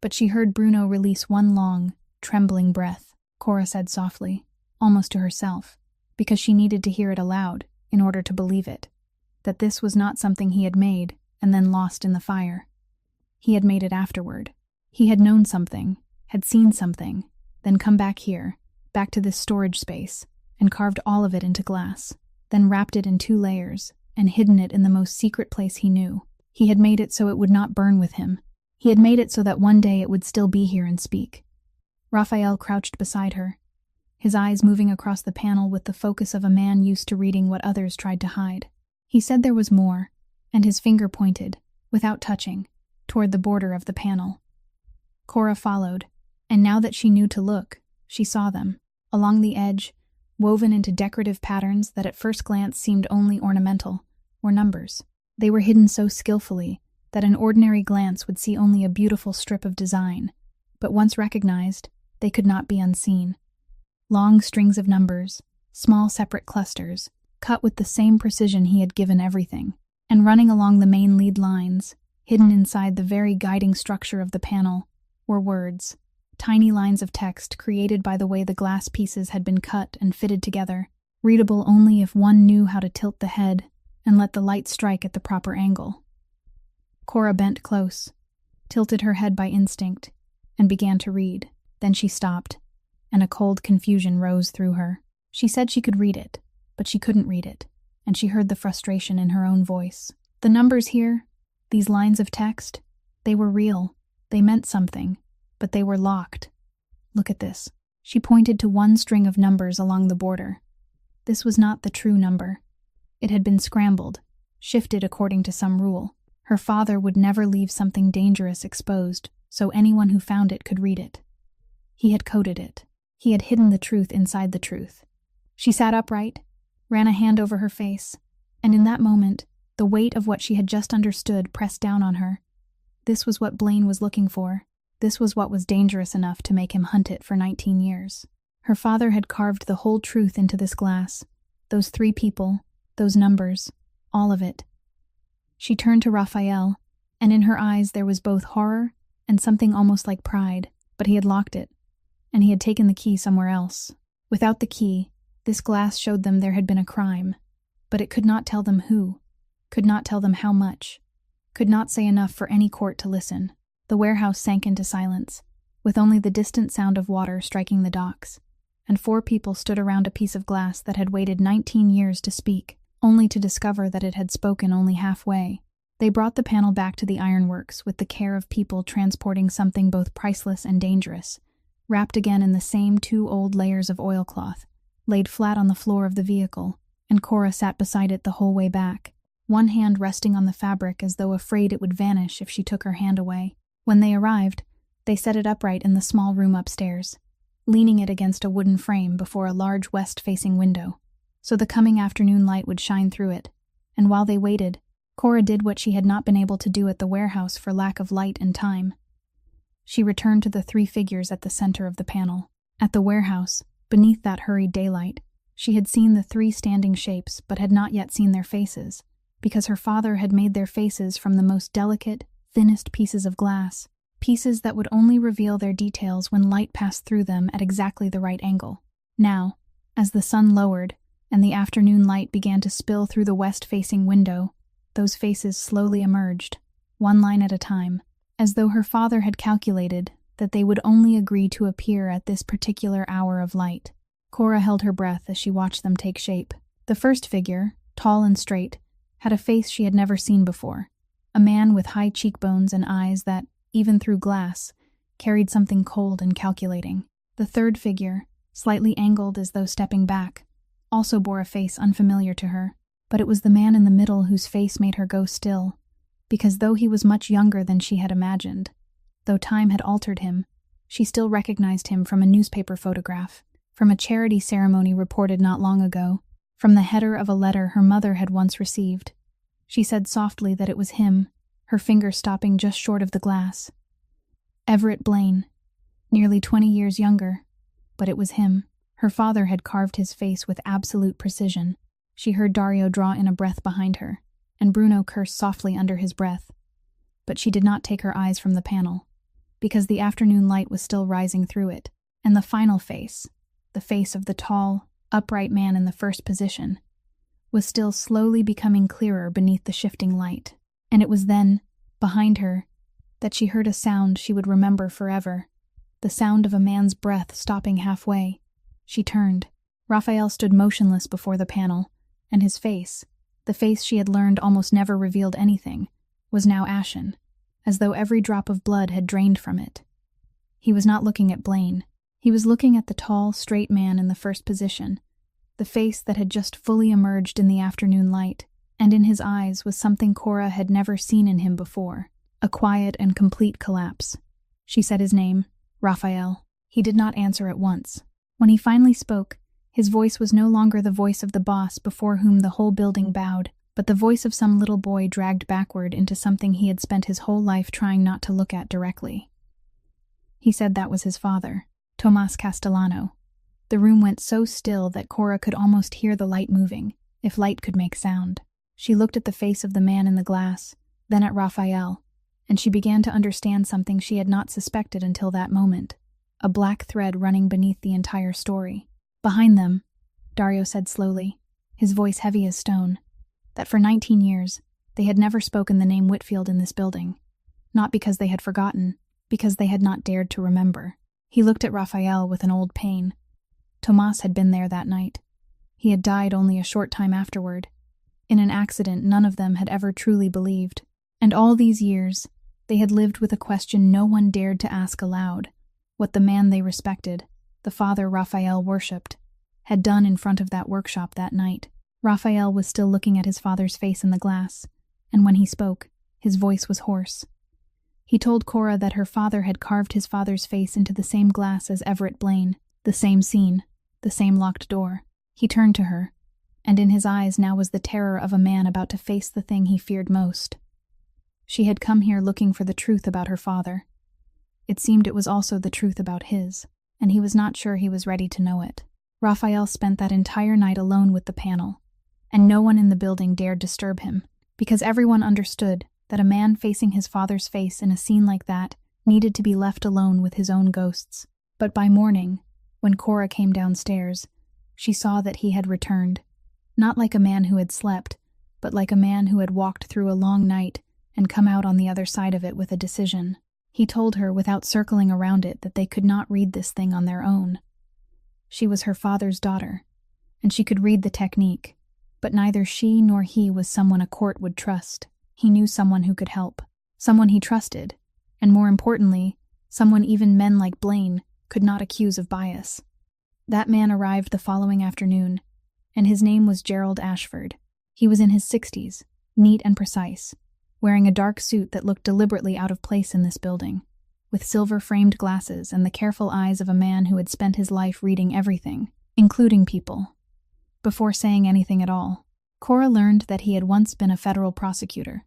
but she heard Bruno release one long, trembling breath. Cora said softly, almost to herself, because she needed to hear it aloud in order to believe it, that this was not something he had made and then lost in the fire. He had made it afterward. He had known something, had seen something, then come back here, back to this storage space, and carved all of it into glass, then wrapped it in 2 layers, and hidden it in the most secret place he knew. He had made it so it would not burn with him. He had made it so that one day it would still be here and speak. Raphael crouched beside her, his eyes moving across the panel with the focus of a man used to reading what others tried to hide. He said there was more, and his finger pointed, without touching, toward the border of the panel. Cora followed, and now that she knew to look, she saw them. Along the edge, woven into decorative patterns that at first glance seemed only ornamental, were numbers. They were hidden so skillfully that an ordinary glance would see only a beautiful strip of design, but once recognized, they could not be unseen. Long strings of numbers, small separate clusters, cut with the same precision he had given everything, and running along the main lead lines, hidden inside the very guiding structure of the panel, were words, tiny lines of text created by the way the glass pieces had been cut and fitted together, readable only if one knew how to tilt the head and let the light strike at the proper angle. Cora bent close, tilted her head by instinct, and began to read. Then she stopped, and a cold confusion rose through her. She said she could read it, but she couldn't read it, and she heard the frustration in her own voice. The numbers here, these lines of text, they were real. They meant something, but they were locked. Look at this. She pointed to one string of numbers along the border. This was not the true number. It had been scrambled, shifted according to some rule. Her father would never leave something dangerous exposed, so anyone who found it could read it. He had coded it. He had hidden the truth inside the truth. She sat upright, ran a hand over her face, and in that moment, the weight of what she had just understood pressed down on her. This was what Blaine was looking for. This was what was dangerous enough to make him hunt it for 19 years. Her father had carved the whole truth into this glass. Those 3 people, those numbers, all of it. She turned to Raphael, and in her eyes there was both horror and something almost like pride, but he had locked it, and he had taken the key somewhere else. Without the key, this glass showed them there had been a crime, but it could not tell them who, could not tell them how much, could not say enough for any court to listen. The warehouse sank into silence, with only the distant sound of water striking the docks, and 4 people stood around a piece of glass that had waited 19 years to speak, only to discover that it had spoken only halfway. They brought the panel back to the ironworks with the care of people transporting something both priceless and dangerous, wrapped again in the same 2 old layers of oilcloth, laid flat on the floor of the vehicle, and Cora sat beside it the whole way back, one hand resting on the fabric as though afraid it would vanish if she took her hand away. When they arrived, they set it upright in the small room upstairs, leaning it against a wooden frame before a large west-facing window, so the coming afternoon light would shine through it, and while they waited, Cora did what she had not been able to do at the warehouse for lack of light and time. She returned to the 3 figures at the center of the panel. At the warehouse, beneath that hurried daylight, she had seen the 3 standing shapes but had not yet seen their faces, because her father had made their faces from the most delicate, thinnest pieces of glass, pieces that would only reveal their details when light passed through them at exactly the right angle. Now, as the sun lowered and the afternoon light began to spill through the west-facing window, those faces slowly emerged, one line at a time, as though her father had calculated that they would only agree to appear at this particular hour of light. Cora held her breath as she watched them take shape. The first figure, tall and straight, had a face she had never seen before, a man with high cheekbones and eyes that, even through glass, carried something cold and calculating. The third figure, slightly angled as though stepping back, also bore a face unfamiliar to her, but it was the man in the middle whose face made her go still, because though he was much younger than she had imagined, though time had altered him, she still recognized him from a newspaper photograph, from a charity ceremony reported not long ago, from the header of a letter her mother had once received. She said softly that it was him, her finger stopping just short of the glass. Everett Blaine, nearly 20 years younger, but it was him. Her father had carved his face with absolute precision. She heard Dario draw in a breath behind her, and Bruno curse softly under his breath. But she did not take her eyes from the panel, because the afternoon light was still rising through it, and the final face, the face of the tall, upright man in the first position, was still slowly becoming clearer beneath the shifting light. And it was then, behind her, that she heard a sound she would remember forever, the sound of a man's breath stopping halfway. She turned. Raphael stood motionless before the panel, and his face, the face she had learned almost never revealed anything, was now ashen, as though every drop of blood had drained from it. He was not looking at Blaine. He was looking at the tall, straight man in the first position, the face that had just fully emerged in the afternoon light, and in his eyes was something Cora had never seen in him before, a quiet and complete collapse. She said his name, Raphael. He did not answer at once. When he finally spoke, his voice was no longer the voice of the boss before whom the whole building bowed, but the voice of some little boy dragged backward into something he had spent his whole life trying not to look at directly. He said that was his father, Tomas Castellano. The room went so still that Cora could almost hear the light moving, if light could make sound. She looked at the face of the man in the glass, then at Raphael, and she began to understand something she had not suspected until that moment, a black thread running beneath the entire story. Behind them, Dario said slowly, his voice heavy as stone, that for 19 years they had never spoken the name Whitfield in this building, not because they had forgotten, because they had not dared to remember. He looked at Raphael with an old pain. Tomas had been there that night. He had died only a short time afterward. In an accident none of them had ever truly believed. And all these years, they had lived with a question no one dared to ask aloud, what the man they respected, the father Raphael worshipped, had done in front of that workshop that night. Raphael was still looking at his father's face in the glass, and when he spoke, his voice was hoarse. He told Cora that her father had carved his father's face into the same glass as Everett Blaine, the same scene, the same locked door. He turned to her, and in his eyes now was the terror of a man about to face the thing he feared most. She had come here looking for the truth about her father. It seemed it was also the truth about his, and he was not sure he was ready to know it. Raphael spent that entire night alone with the panel, and no one in the building dared disturb him, because everyone understood that a man facing his father's face in a scene like that needed to be left alone with his own ghosts. But by morning, when Cora came downstairs, she saw that he had returned, not like a man who had slept, but like a man who had walked through a long night and come out on the other side of it with a decision. He told her without circling around it that they could not read this thing on their own. She was her father's daughter, and she could read the technique, but neither she nor he was someone a court would trust. He knew someone who could help, someone he trusted, and more importantly, someone even men like Blaine could not accuse of bias. That man arrived the following afternoon, and his name was Gerald Ashford. He was in his 60s, neat and precise, wearing a dark suit that looked deliberately out of place in this building, with silver-framed glasses and the careful eyes of a man who had spent his life reading everything, including people, before saying anything at all. Cora learned that he had once been a federal prosecutor,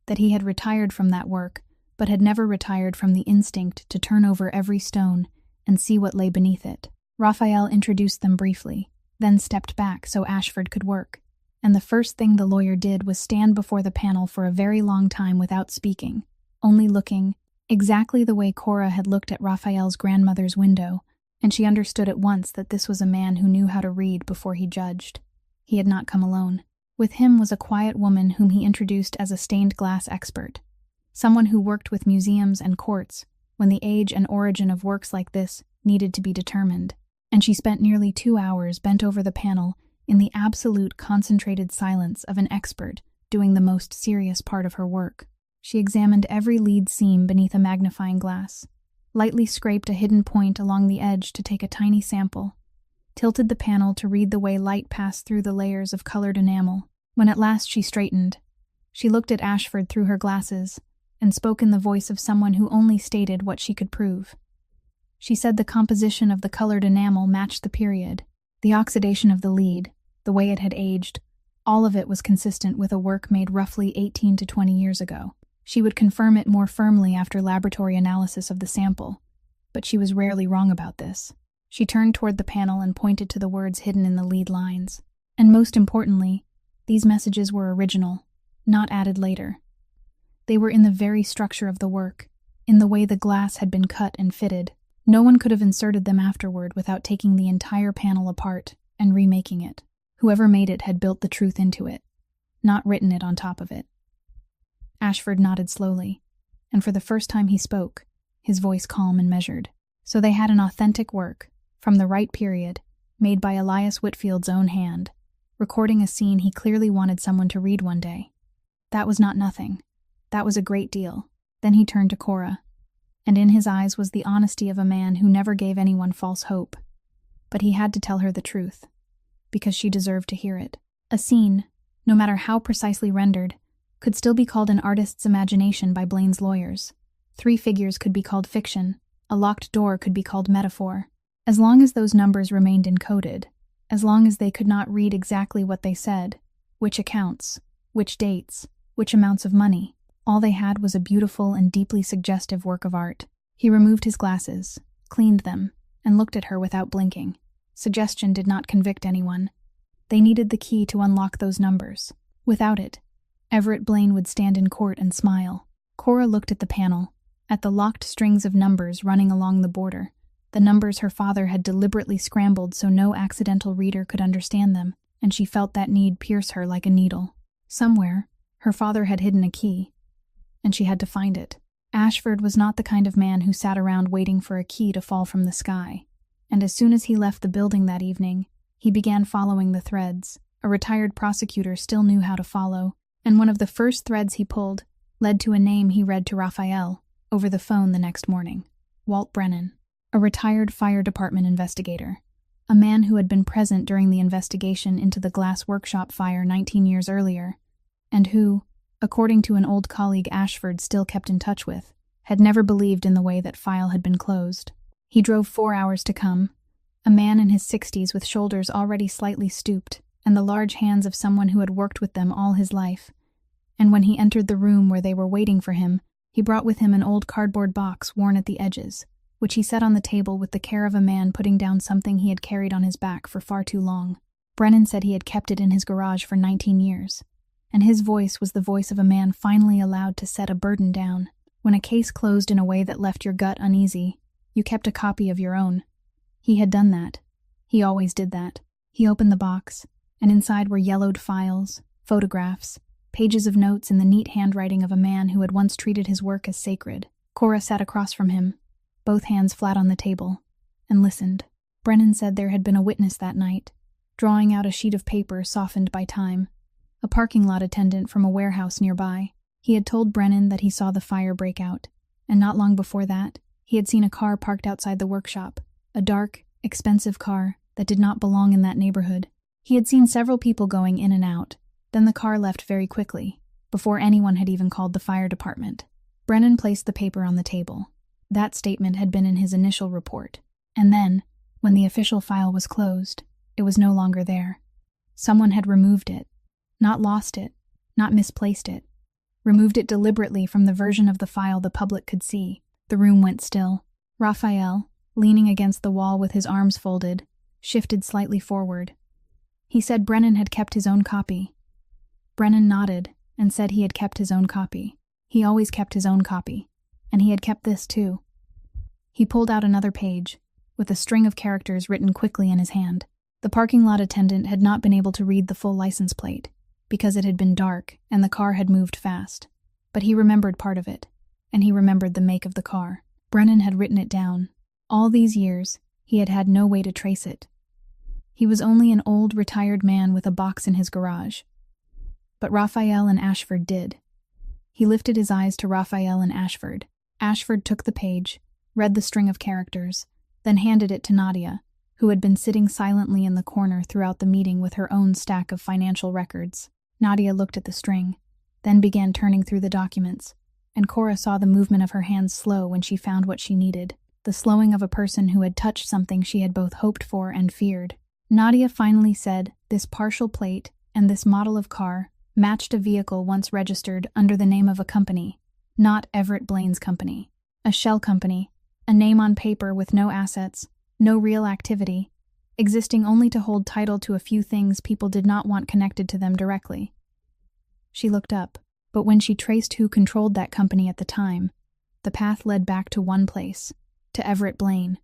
that he had retired from that work, but had never retired from the instinct to turn over every stone and see what lay beneath it. Raphael introduced them briefly, then stepped back so Ashford could work, and the first thing the lawyer did was stand before the panel for a very long time without speaking, only looking, exactly the way Cora had looked at Raphael's grandmother's window, and she understood at once that this was a man who knew how to read before he judged. He had not come alone. With him was a quiet woman whom he introduced as a stained glass expert, someone who worked with museums and courts when the age and origin of works like this needed to be determined, and she spent nearly 2 hours bent over the panel in the absolute concentrated silence of an expert doing the most serious part of her work. She examined every lead seam beneath a magnifying glass, lightly scraped a hidden point along the edge to take a tiny sample, tilted the panel to read the way light passed through the layers of colored enamel. When at last she straightened, she looked at Ashford through her glasses and spoke in the voice of someone who only stated what she could prove. She said the composition of the colored enamel matched the period, the oxidation of the lead, the way it had aged, all of it was consistent with a work made roughly 18 to 20 years ago. She would confirm it more firmly after laboratory analysis of the sample, but she was rarely wrong about this. She turned toward the panel and pointed to the words hidden in the lead lines. And most importantly, these messages were original, not added later. They were in the very structure of the work, in the way the glass had been cut and fitted. No one could have inserted them afterward without taking the entire panel apart and remaking it. Whoever made it had built the truth into it, not written it on top of it. Ashford nodded slowly, and for the first time he spoke, his voice calm and measured. So they had an authentic work, from the right period, made by Elias Whitfield's own hand, recording a scene he clearly wanted someone to read one day. That was not nothing. That was a great deal. Then he turned to Cora. and in his eyes was the honesty of a man who never gave anyone false hope. But he had to tell her the truth, because she deserved to hear it. A scene, no matter how precisely rendered, could still be called an artist's imagination by Blaine's lawyers. 3 figures could be called fiction, a locked door could be called metaphor. As long as those numbers remained encoded, as long as they could not read exactly what they said, which accounts, which dates, which amounts of money, all they had was a beautiful and deeply suggestive work of art. He removed his glasses, cleaned them, and looked at her without blinking. Suggestion did not convict anyone. They needed the key to unlock those numbers. Without it, Everett Blaine would stand in court and smile. Cora looked at the panel, at the locked strings of numbers running along the border, the numbers her father had deliberately scrambled so no accidental reader could understand them, and she felt that need pierce her like a needle. Somewhere, her father had hidden a key, and she had to find it. Ashford was not the kind of man who sat around waiting for a key to fall from the sky, and as soon as he left the building that evening, he began following the threads. A retired prosecutor still knew how to follow, and one of the first threads he pulled led to a name he read to Raphael over the phone the next morning. Walt Brennan, a retired fire department investigator, a man who had been present during the investigation into the glass workshop fire 19 years earlier, and who, according to an old colleague Ashford still kept in touch with, had never believed in the way that file had been closed. He drove 4 hours to come, a man in his 60s with shoulders already slightly stooped and the large hands of someone who had worked with them all his life. And when he entered the room where they were waiting for him, he brought with him an old cardboard box worn at the edges, which he set on the table with the care of a man putting down something he had carried on his back for far too long. Brennan said he had kept it in his garage for 19 years, and his voice was the voice of a man finally allowed to set a burden down. When a case closed in a way that left your gut uneasy, you kept a copy of your own. He had done that. He always did that. He opened the box, and inside were yellowed files, photographs, pages of notes in the neat handwriting of a man who had once treated his work as sacred. Cora sat across from him, both hands flat on the table, and listened. Brennan said there had been a witness that night, drawing out a sheet of paper softened by time, a parking lot attendant from a warehouse nearby. He had told Brennan that he saw the fire break out, and not long before that, he had seen a car parked outside the workshop, a dark, expensive car that did not belong in that neighborhood. He had seen several people going in and out, then the car left very quickly, before anyone had even called the fire department. Brennan placed the paper on the table. That statement had been in his initial report, and then, when the official file was closed, it was no longer there. Someone had removed it, not lost it, not misplaced it, removed it deliberately from the version of the file the public could see. The room went still. Raphael, leaning against the wall with his arms folded, shifted slightly forward. He said Brennan had kept his own copy. Brennan nodded and said he had kept his own copy. He always kept his own copy, and he had kept this too. He pulled out another page, with a string of characters written quickly in his hand. The parking lot attendant had not been able to read the full license plate, because it had been dark and the car had moved fast. But he remembered part of it, and he remembered the make of the car. Brennan had written it down. All these years, he had had no way to trace it. He was only an old, retired man with a box in his garage. But Raphael and Ashford did. He lifted his eyes to Raphael and Ashford. Ashford took the page, read the string of characters, then handed it to Nadia, who had been sitting silently in the corner throughout the meeting with her own stack of financial records. Nadia looked at the string, then began turning through the documents, and Cora saw the movement of her hands slow when she found what she needed, the slowing of a person who had touched something she had both hoped for and feared. Nadia finally said this partial plate and this model of car matched a vehicle once registered under the name of a company, not Everett Blaine's company. A shell company, a name on paper with no assets, no real activity, existing only to hold title to a few things people did not want connected to them directly. She looked up, but when she traced who controlled that company at the time, the path led back to one place, to Everett Blaine.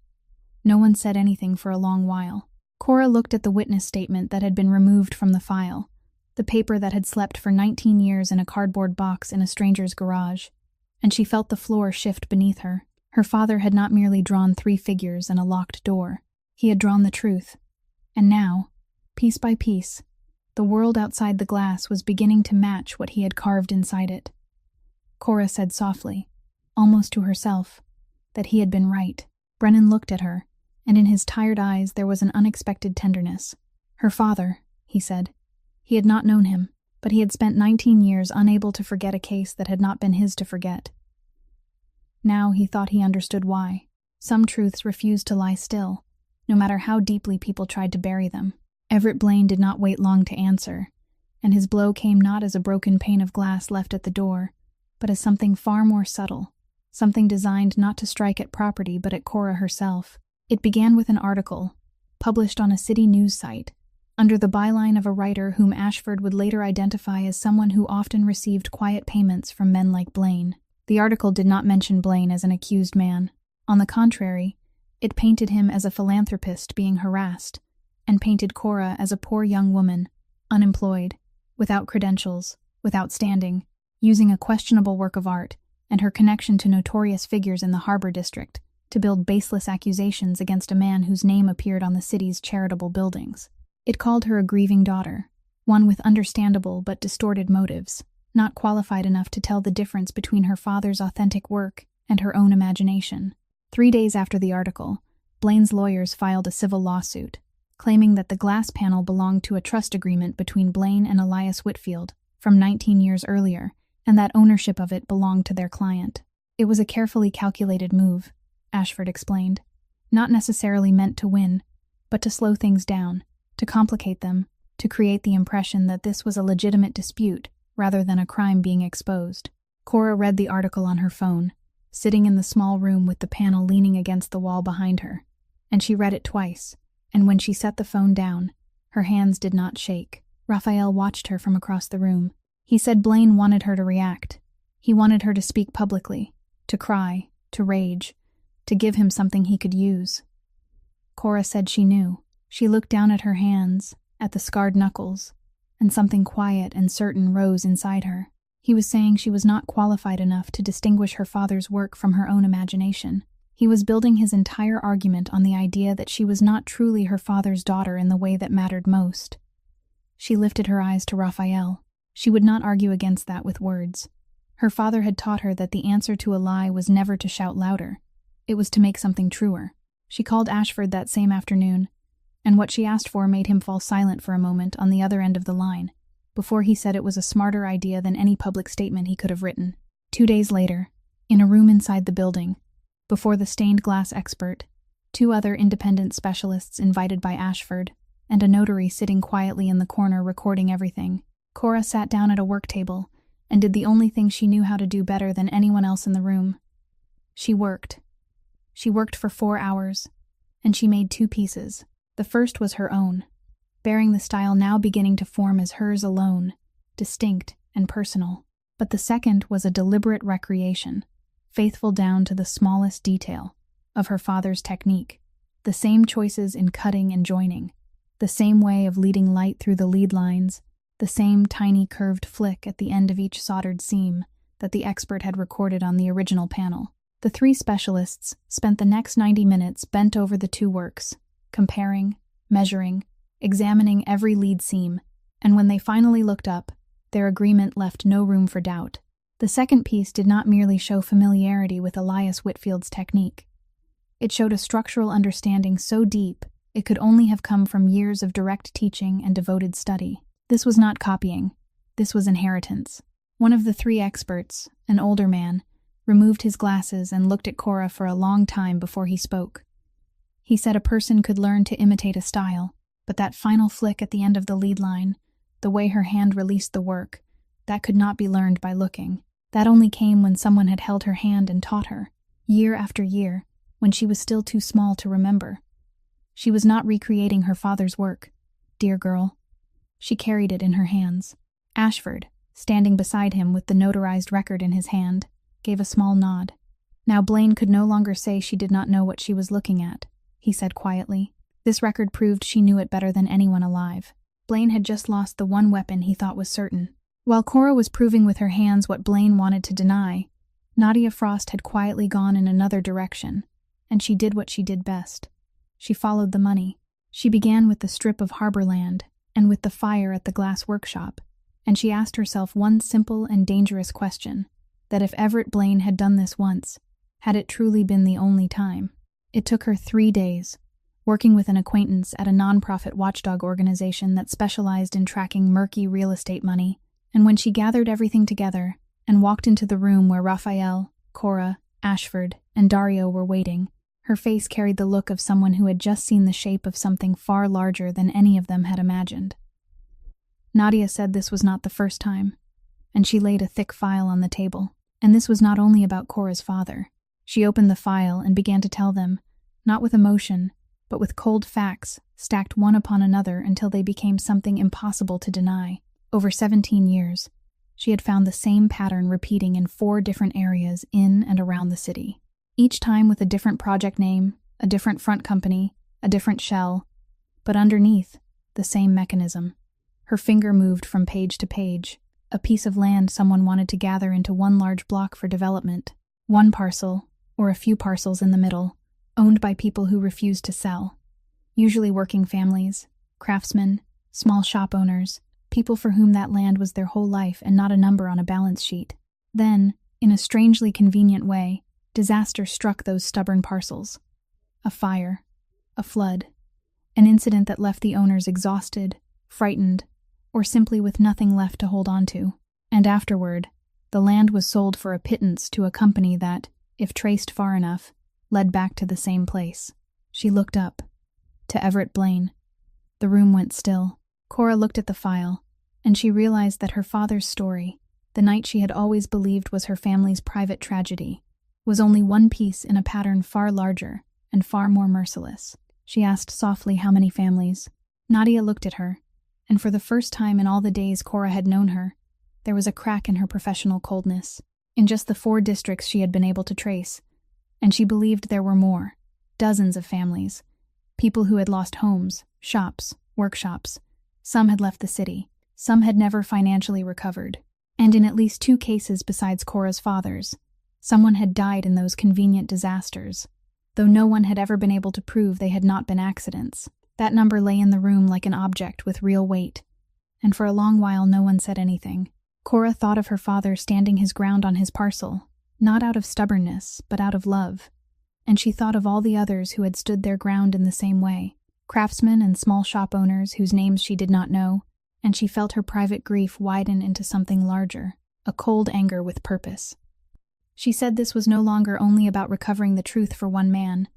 No one said anything for a long while. Cora looked at the witness statement that had been removed from the file, the paper that had slept for 19 years in a cardboard box in a stranger's garage, and she felt the floor shift beneath her. Her father had not merely drawn 3 figures and a locked door. He had drawn the truth. And now, piece by piece, the world outside the glass was beginning to match what he had carved inside it. Cora said softly, almost to herself, that he had been right. Brennan looked at her, and in his tired eyes there was an unexpected tenderness. Her father, he said. He had not known him, but he had spent 19 years unable to forget a case that had not been his to forget. Now he thought he understood why. Some truths refused to lie still, no matter how deeply people tried to bury them. Everett Blaine did not wait long to answer, and his blow came not as a broken pane of glass left at the door, but as something far more subtle, something designed not to strike at property but at Cora herself. It began with an article, published on a city news site, under the byline of a writer whom Ashford would later identify as someone who often received quiet payments from men like Blaine. The article did not mention Blaine as an accused man. On the contrary, it painted him as a philanthropist being harassed, and painted Cora as a poor young woman, unemployed, without credentials, without standing, using a questionable work of art and her connection to notorious figures in the Harbor District to build baseless accusations against a man whose name appeared on the city's charitable buildings. It called her a grieving daughter, one with understandable but distorted motives, not qualified enough to tell the difference between her father's authentic work and her own imagination. 3 days after the article, Blaine's lawyers filed a civil lawsuit, claiming that the glass panel belonged to a trust agreement between Blaine and Elias Whitfield from 19 years earlier, and that ownership of it belonged to their client. It was a carefully calculated move, Ashford explained, not necessarily meant to win, but to slow things down, to complicate them, to create the impression that this was a legitimate dispute rather than a crime being exposed. Cora read the article on her phone, sitting in the small room with the panel leaning against the wall behind her, and she read it twice, and when she set the phone down, her hands did not shake. Raphael watched her from across the room. He said Blaine wanted her to react. He wanted her to speak publicly, to cry, to rage, to give him something he could use. Cora said she knew. She looked down at her hands, at the scarred knuckles, and something quiet and certain rose inside her. He was saying she was not qualified enough to distinguish her father's work from her own imagination. He was building his entire argument on the idea that she was not truly her father's daughter in the way that mattered most. She lifted her eyes to Raphael. She would not argue against that with words. Her father had taught her that the answer to a lie was never to shout louder. It was to make something truer. She called Ashford that same afternoon, and what she asked for made him fall silent for a moment on the other end of the line, before he said it was a smarter idea than any public statement he could have written. 2 days later, in a room inside the building, before the stained glass expert, 2 other independent specialists invited by Ashford, and a notary sitting quietly in the corner recording everything, Cora sat down at a work table and did the only thing she knew how to do better than anyone else in the room. She worked. She worked for 4 hours, and she made 2 pieces. The first was her own, bearing the style now beginning to form as hers alone, distinct and personal. But the second was a deliberate recreation, faithful down to the smallest detail, of her father's technique, the same choices in cutting and joining, the same way of leading light through the lead lines, the same tiny curved flick at the end of each soldered seam that the expert had recorded on the original panel. The 3 specialists spent the next 90 minutes bent over the 2 works, comparing, measuring, examining every lead seam, and when they finally looked up, their agreement left no room for doubt. The second piece did not merely show familiarity with Elias Whitfield's technique. It showed a structural understanding so deep it could only have come from years of direct teaching and devoted study. This was not copying. This was inheritance. One of the 3 experts, an older man, removed his glasses and looked at Cora for a long time before he spoke. He said a person could learn to imitate a style, but that final flick at the end of the lead line, the way her hand released the work, that could not be learned by looking. That only came when someone had held her hand and taught her, year after year, when she was still too small to remember. She was not recreating her father's work, dear girl. She carried it in her hands. Ashford, standing beside him with the notarized record in his hand, gave a small nod. Now Blaine could no longer say she did not know what she was looking at, he said quietly. This record proved she knew it better than anyone alive. Blaine had just lost the one weapon he thought was certain. While Cora was proving with her hands what Blaine wanted to deny, Nadia Frost had quietly gone in another direction, and she did what she did best. She followed the money. She began with the strip of harbor land, and with the fire at the glass workshop, and she asked herself one simple and dangerous question, that if Everett Blaine had done this once, Had it truly been the only time? It took her 3 days, working with an acquaintance at a nonprofit watchdog organization that specialized in tracking murky real estate money, and when she gathered everything together and walked into the room where Raphael, Cora, Ashford, and Dario were waiting, her face carried the look of someone who had just seen the shape of something far larger than any of them had imagined. Nadia said this was not the first time, and she laid a thick file on the table. And this was not only about Cora's father. She opened the file and began to tell them, not with emotion, but with cold facts, stacked one upon another until they became something impossible to deny. Over 17 years, she had found the same pattern repeating in 4 different areas in and around the city. Each time with a different project name, a different front company, a different shell, but underneath, the same mechanism. Her finger moved from page to page. A piece of land someone wanted to gather into one large block for development. One parcel, or a few parcels in the middle, owned by people who refused to sell. Usually working families, craftsmen, small shop owners, people for whom that land was their whole life and not a number on a balance sheet. Then, in a strangely convenient way, disaster struck those stubborn parcels. A fire, a flood, an incident that left the owners exhausted, frightened, or simply with nothing left to hold on to. And afterward, the land was sold for a pittance to a company that, if traced far enough, led back to the same place. She looked up. To Everett Blaine. The room went still. Cora looked at the file, and she realized that her father's story, the night she had always believed was her family's private tragedy, was only one piece in a pattern far larger and far more merciless. She asked softly how many families. Nadia looked at her, and for the first time in all the days Cora had known her, there was a crack in her professional coldness. In just the 4 districts she had been able to trace, and she believed there were more, dozens of families, people who had lost homes, shops, workshops. Some had left the city, some had never financially recovered, and in at least 2 cases besides Cora's father's, someone had died in those convenient disasters, though no one had ever been able to prove they had not been accidents. That number lay in the room like an object with real weight, and for a long while no one said anything. Cora thought of her father standing his ground on his parcel, not out of stubbornness, but out of love, and she thought of all the others who had stood their ground in the same way, craftsmen and small shop owners whose names she did not know, and she felt her private grief widen into something larger, a cold anger with purpose. She said this was no longer only about recovering the truth for one man,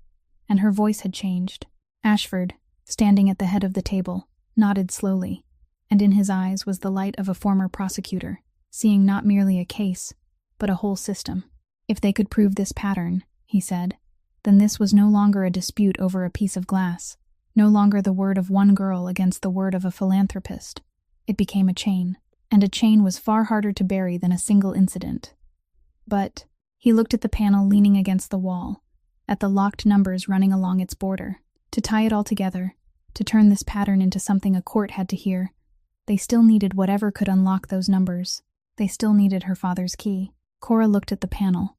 and her voice had changed. Ashford, standing at the head of the table, nodded slowly, and in his eyes was the light of a former prosecutor, seeing not merely a case, but a whole system. If they could prove this pattern, he said, then this was no longer a dispute over a piece of glass, no longer the word of one girl against the word of a philanthropist. It became a chain, and a chain was far harder to bury than a single incident. But he looked at the panel leaning against the wall, at the locked numbers running along its border. To tie it all together, to turn this pattern into something a court had to hear, they still needed whatever could unlock those numbers. They still needed her father's key. Cora looked at the panel,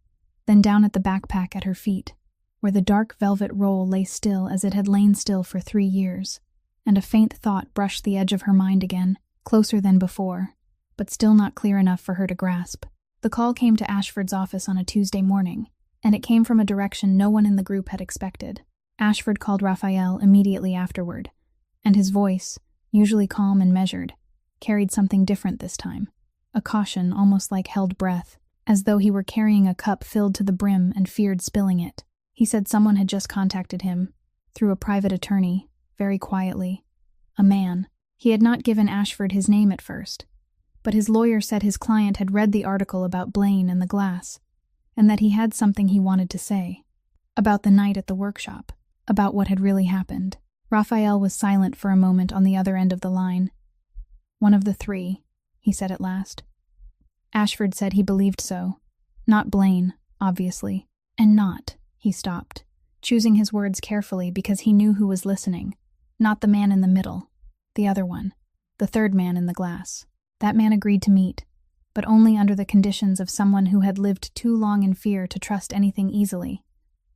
then down at the backpack at her feet, where the dark velvet roll lay still as it had lain still for 3 years, and a faint thought brushed the edge of her mind again, closer than before, but still not clear enough for her to grasp. The call came to Ashford's office on a Tuesday morning, and it came from a direction no one in the group had expected. Ashford called Raphael immediately afterward, and his voice, usually calm and measured, carried something different this time, a caution almost like held breath, as though he were carrying a cup filled to the brim and feared spilling it. He said someone had just contacted him, through a private attorney, very quietly. A man. He had not given Ashford his name at first, but his lawyer said his client had read the article about Blaine and the glass, and that he had something he wanted to say, about the night at the workshop, about what had really happened. Raphael was silent for a moment on the other end of the line. One of the 3, he said at last. Ashford said he believed so. Not Blaine, obviously. And not, he stopped, choosing his words carefully because he knew who was listening. Not the man in the middle. The other one. The 3rd man in the glass. That man agreed to meet, but only under the conditions of someone who had lived too long in fear to trust anything easily.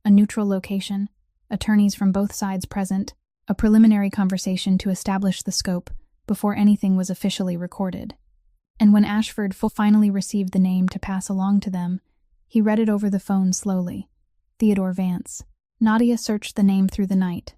A neutral location, attorneys from both sides present, a preliminary conversation to establish the scope before anything was officially recorded. And when Ashford finally received the name to pass along to them, he read it over the phone slowly, Theodore Vance. Nadia searched the name through the night,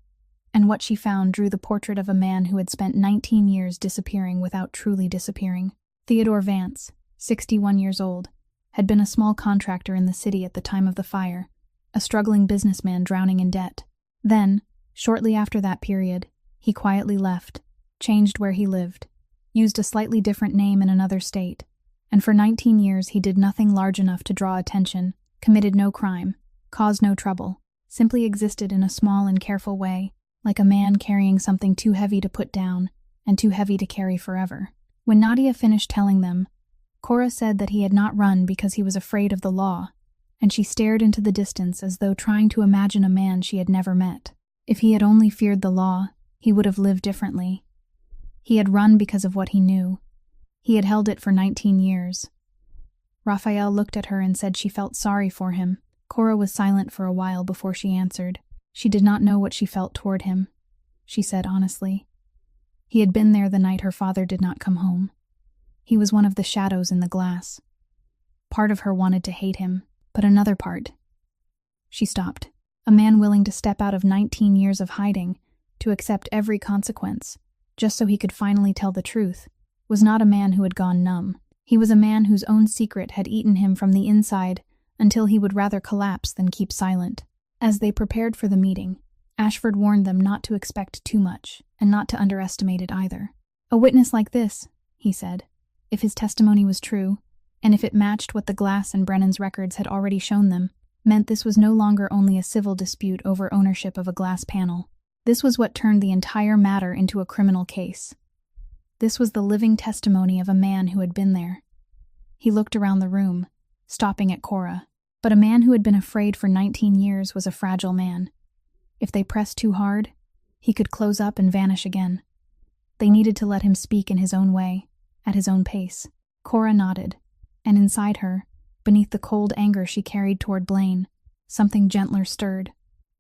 and what she found drew the portrait of a man who had spent 19 years disappearing without truly disappearing. Theodore Vance, 61 years old, had been a small contractor in the city at the time of the fire, a struggling businessman drowning in debt. Then, shortly after that period, he quietly left, changed where he lived, used a slightly different name in another state, and for 19 years he did nothing large enough to draw attention, committed no crime, caused no trouble, simply existed in a small and careful way, like a man carrying something too heavy to put down and too heavy to carry forever. When Nadia finished telling them, Cora said that he had not run because he was afraid of the law, and she stared into the distance as though trying to imagine a man she had never met. If he had only feared the law, he would have lived differently. He had run because of what he knew. He had held it for 19 years. Raphael looked at her and said she felt sorry for him. Cora was silent for a while before she answered. She did not know what she felt toward him. She said honestly. He had been there the night her father did not come home. He was one of the shadows in the glass. Part of her wanted to hate him, but another part. She stopped. A man willing to step out of 19 years of hiding, to accept every consequence, just so he could finally tell the truth, was not a man who had gone numb. He was a man whose own secret had eaten him from the inside until he would rather collapse than keep silent. As they prepared for the meeting, Ashford warned them not to expect too much, and not to underestimate it either. A witness like this, he said, if his testimony was true, and if it matched what the Glass and Brennan's records had already shown them, meant this was no longer only a civil dispute over ownership of a glass panel. This was what turned the entire matter into a criminal case. This was the living testimony of a man who had been there. He looked around the room, stopping at Cora. But a man who had been afraid for 19 years was a fragile man. If they pressed too hard, he could close up and vanish again. They needed to let him speak in his own way, at his own pace. Cora nodded, and inside her, beneath the cold anger she carried toward Blaine, something gentler stirred.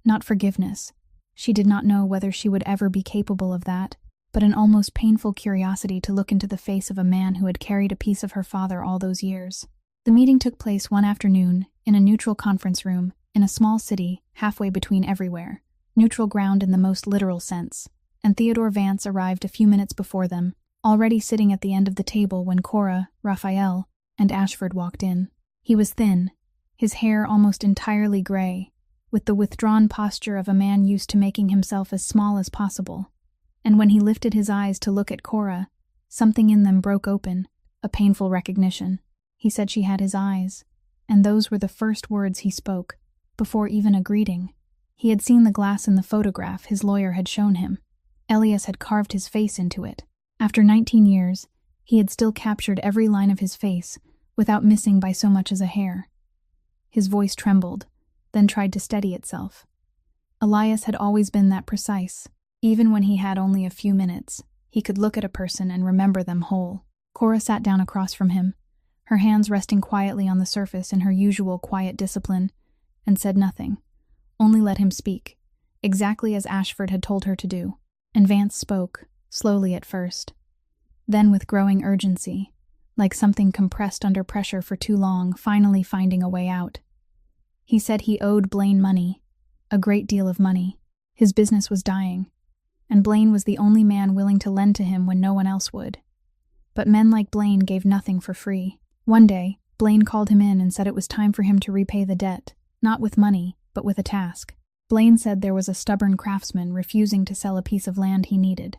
Not forgiveness. She did not know whether she would ever be capable of that, but an almost painful curiosity to look into the face of a man who had carried a piece of her father all those years. The meeting took place one afternoon in a neutral conference room in a small city halfway between everywhere, neutral ground in the most literal sense, and Theodore Vance arrived a few minutes before them, already sitting at the end of the table when Cora, Raphael, and Ashford walked in. He was thin, his hair almost entirely gray, with the withdrawn posture of a man used to making himself as small as possible, and when he lifted his eyes to look at Cora, something in them broke open, a painful recognition. He said she had his eyes, and those were the first words he spoke, before even a greeting. He had seen the glass in the photograph his lawyer had shown him. Elias had carved his face into it. After 19 years, he had still captured every line of his face, without missing by so much as a hair. His voice trembled, then tried to steady itself. Elias had always been that precise. Even when he had only a few minutes, he could look at a person and remember them whole. Cora sat down across from him, her hands resting quietly on the surface in her usual quiet discipline, and said nothing, only let him speak, exactly as Ashford had told her to do. And Vance spoke, slowly at first, then with growing urgency, like something compressed under pressure for too long, finally finding a way out. He said he owed Blaine money, a great deal of money. His business was dying, and Blaine was the only man willing to lend to him when no one else would. But men like Blaine gave nothing for free. One day, Blaine called him in and said it was time for him to repay the debt, not with money, but with a task. Blaine said there was a stubborn craftsman refusing to sell a piece of land he needed,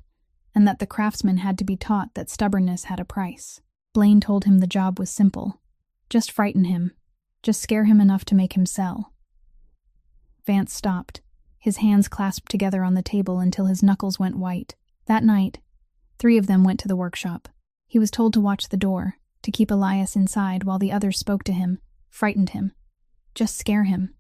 and that the craftsman had to be taught that stubbornness had a price. Blaine told him the job was simple. Just frighten him. Just scare him enough to make him sell. Vance stopped, his hands clasped together on the table until his knuckles went white. That night, 3 of them went to the workshop. He was told to watch the door, to keep Elias inside while the others spoke to him, frightened him. Just scare him.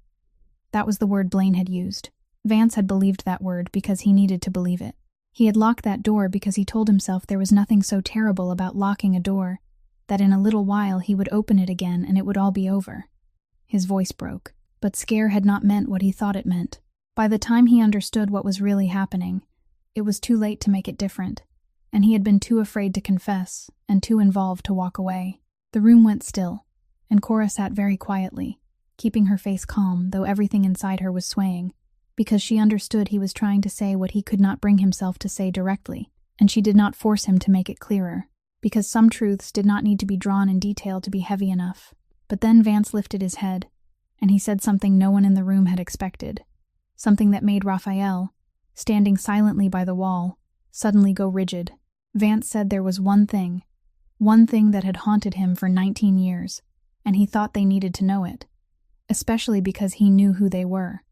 That was the word Blaine had used. Vance had believed that word because he needed to believe it. He had locked that door because he told himself there was nothing so terrible about locking a door, that in a little while he would open it again and it would all be over. His voice broke, but scare had not meant what he thought it meant. By the time he understood what was really happening, it was too late to make it different, and he had been too afraid to confess and too involved to walk away. The room went still, and Cora sat very quietly, keeping her face calm, though everything inside her was swaying, because she understood he was trying to say what he could not bring himself to say directly, and she did not force him to make it clearer, because some truths did not need to be drawn in detail to be heavy enough. But then Vance lifted his head, and he said something no one in the room had expected, something that made Raphael, standing silently by the wall, suddenly go rigid. Vance said there was one thing that had haunted him for 19 years, and he thought they needed to know it, especially because he knew who they were.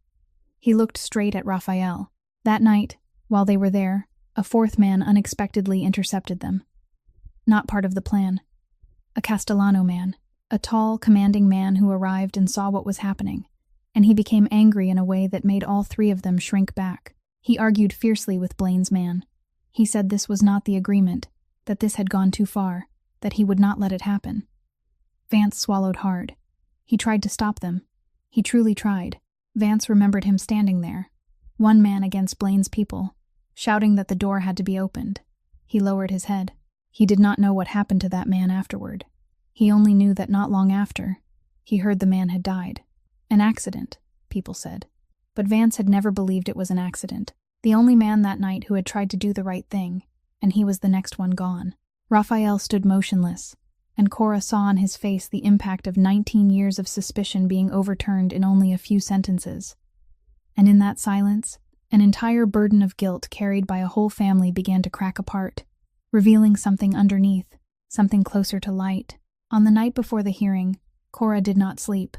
He looked straight at Raphael. That night, while they were there, a fourth man unexpectedly intercepted them. Not part of the plan. A Castellano man, a tall, commanding man who arrived and saw what was happening, and he became angry in a way that made all three of them shrink back. He argued fiercely with Blaine's man. He said this was not the agreement, that this had gone too far, that he would not let it happen. Vance swallowed hard. He tried to stop them. He truly tried. Vance remembered him standing there, one man against Blaine's people, shouting that the door had to be opened. He lowered his head. He did not know what happened to that man afterward. He only knew that not long after, he heard the man had died. An accident, people said. But Vance had never believed it was an accident. The only man that night who had tried to do the right thing, and he was the next one gone. Raphael stood motionless, and Cora saw on his face the impact of 19 years of suspicion being overturned in only a few sentences. And in that silence, an entire burden of guilt carried by a whole family began to crack apart, revealing something underneath, something closer to light. On the night before the hearing, Cora did not sleep,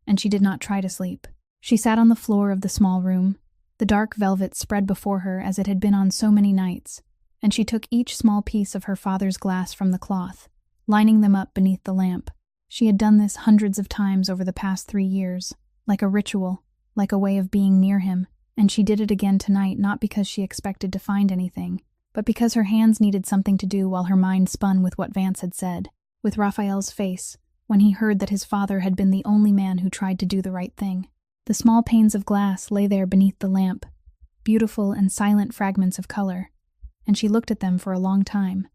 and she did not try to sleep. She sat on the floor of the small room, the dark velvet spread before her as it had been on so many nights, and she took each small piece of her father's glass from the cloth, lining them up beneath the lamp. She had done this hundreds of times over the past 3 years, like a ritual, like a way of being near him, and she did it again tonight not because she expected to find anything, but because her hands needed something to do while her mind spun with what Vance had said, with Raphael's face, when he heard that his father had been the only man who tried to do the right thing. The small panes of glass lay there beneath the lamp, beautiful and silent fragments of color, and she looked at them for a long time.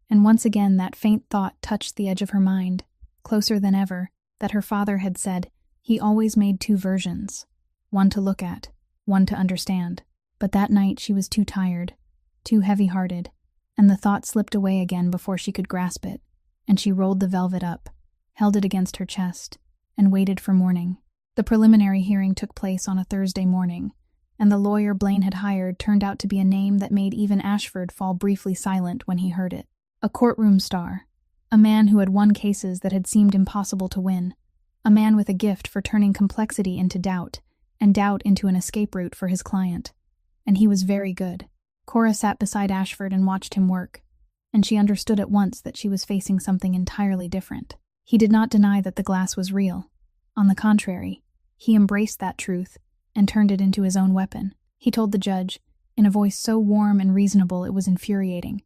And once again that faint thought touched the edge of her mind, closer than ever, that her father had said he always made 2 versions, one to look at, one to understand. But that night she was too tired, too heavy-hearted, and the thought slipped away again before she could grasp it, and she rolled the velvet up, held it against her chest, and waited for morning. The preliminary hearing took place on a Thursday morning, and the lawyer Blaine had hired turned out to be a name that made even Ashford fall briefly silent when he heard it. A courtroom star, a man who had won cases that had seemed impossible to win, a man with a gift for turning complexity into doubt, and doubt into an escape route for his client. And he was very good. Cora sat beside Ashford and watched him work, and she understood at once that she was facing something entirely different. He did not deny that the glass was real. On the contrary, he embraced that truth and turned it into his own weapon. He told the judge, in a voice so warm and reasonable it was infuriating,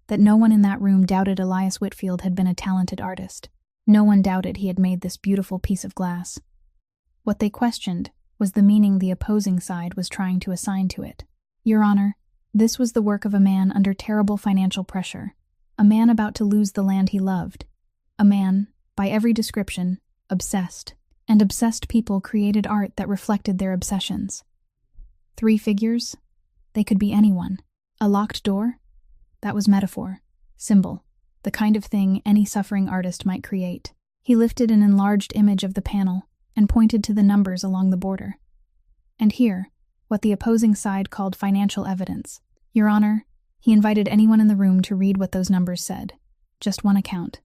that no one in that room doubted Elias Whitfield had been a talented artist. No one doubted he had made this beautiful piece of glass. What they questioned was the meaning the opposing side was trying to assign to it. Your Honor, this was the work of a man under terrible financial pressure, a man about to lose the land he loved, a man, by every description, obsessed. And obsessed people created art that reflected their obsessions. 3 figures? They could be anyone. A locked door? That was metaphor, symbol, the kind of thing any suffering artist might create. He lifted an enlarged image of the panel and pointed to the numbers along the border. And here, what the opposing side called financial evidence. Your Honor, he invited anyone in the room to read what those numbers said. Just one account,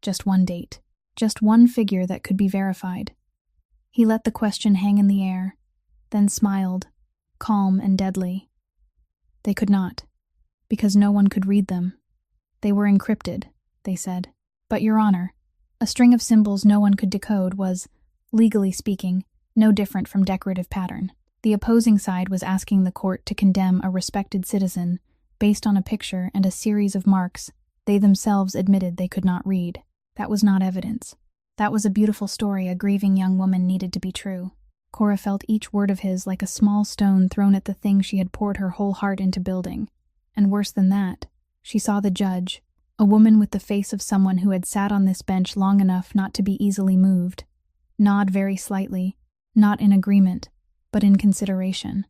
just one date, just one figure that could be verified. He let the question hang in the air, then smiled, calm and deadly. They could not, because no one could read them. They were encrypted, they said. But, Your Honor, a string of symbols no one could decode was, legally speaking, no different from decorative pattern. The opposing side was asking the court to condemn a respected citizen based on a picture and a series of marks they themselves admitted they could not read. That was not evidence. That was a beautiful story a grieving young woman needed to be true. Cora felt each word of his like a small stone thrown at the thing she had poured her whole heart into building. And worse than that, she saw the judge, a woman with the face of someone who had sat on this bench long enough not to be easily moved, nod very slightly, not in agreement, but in consideration.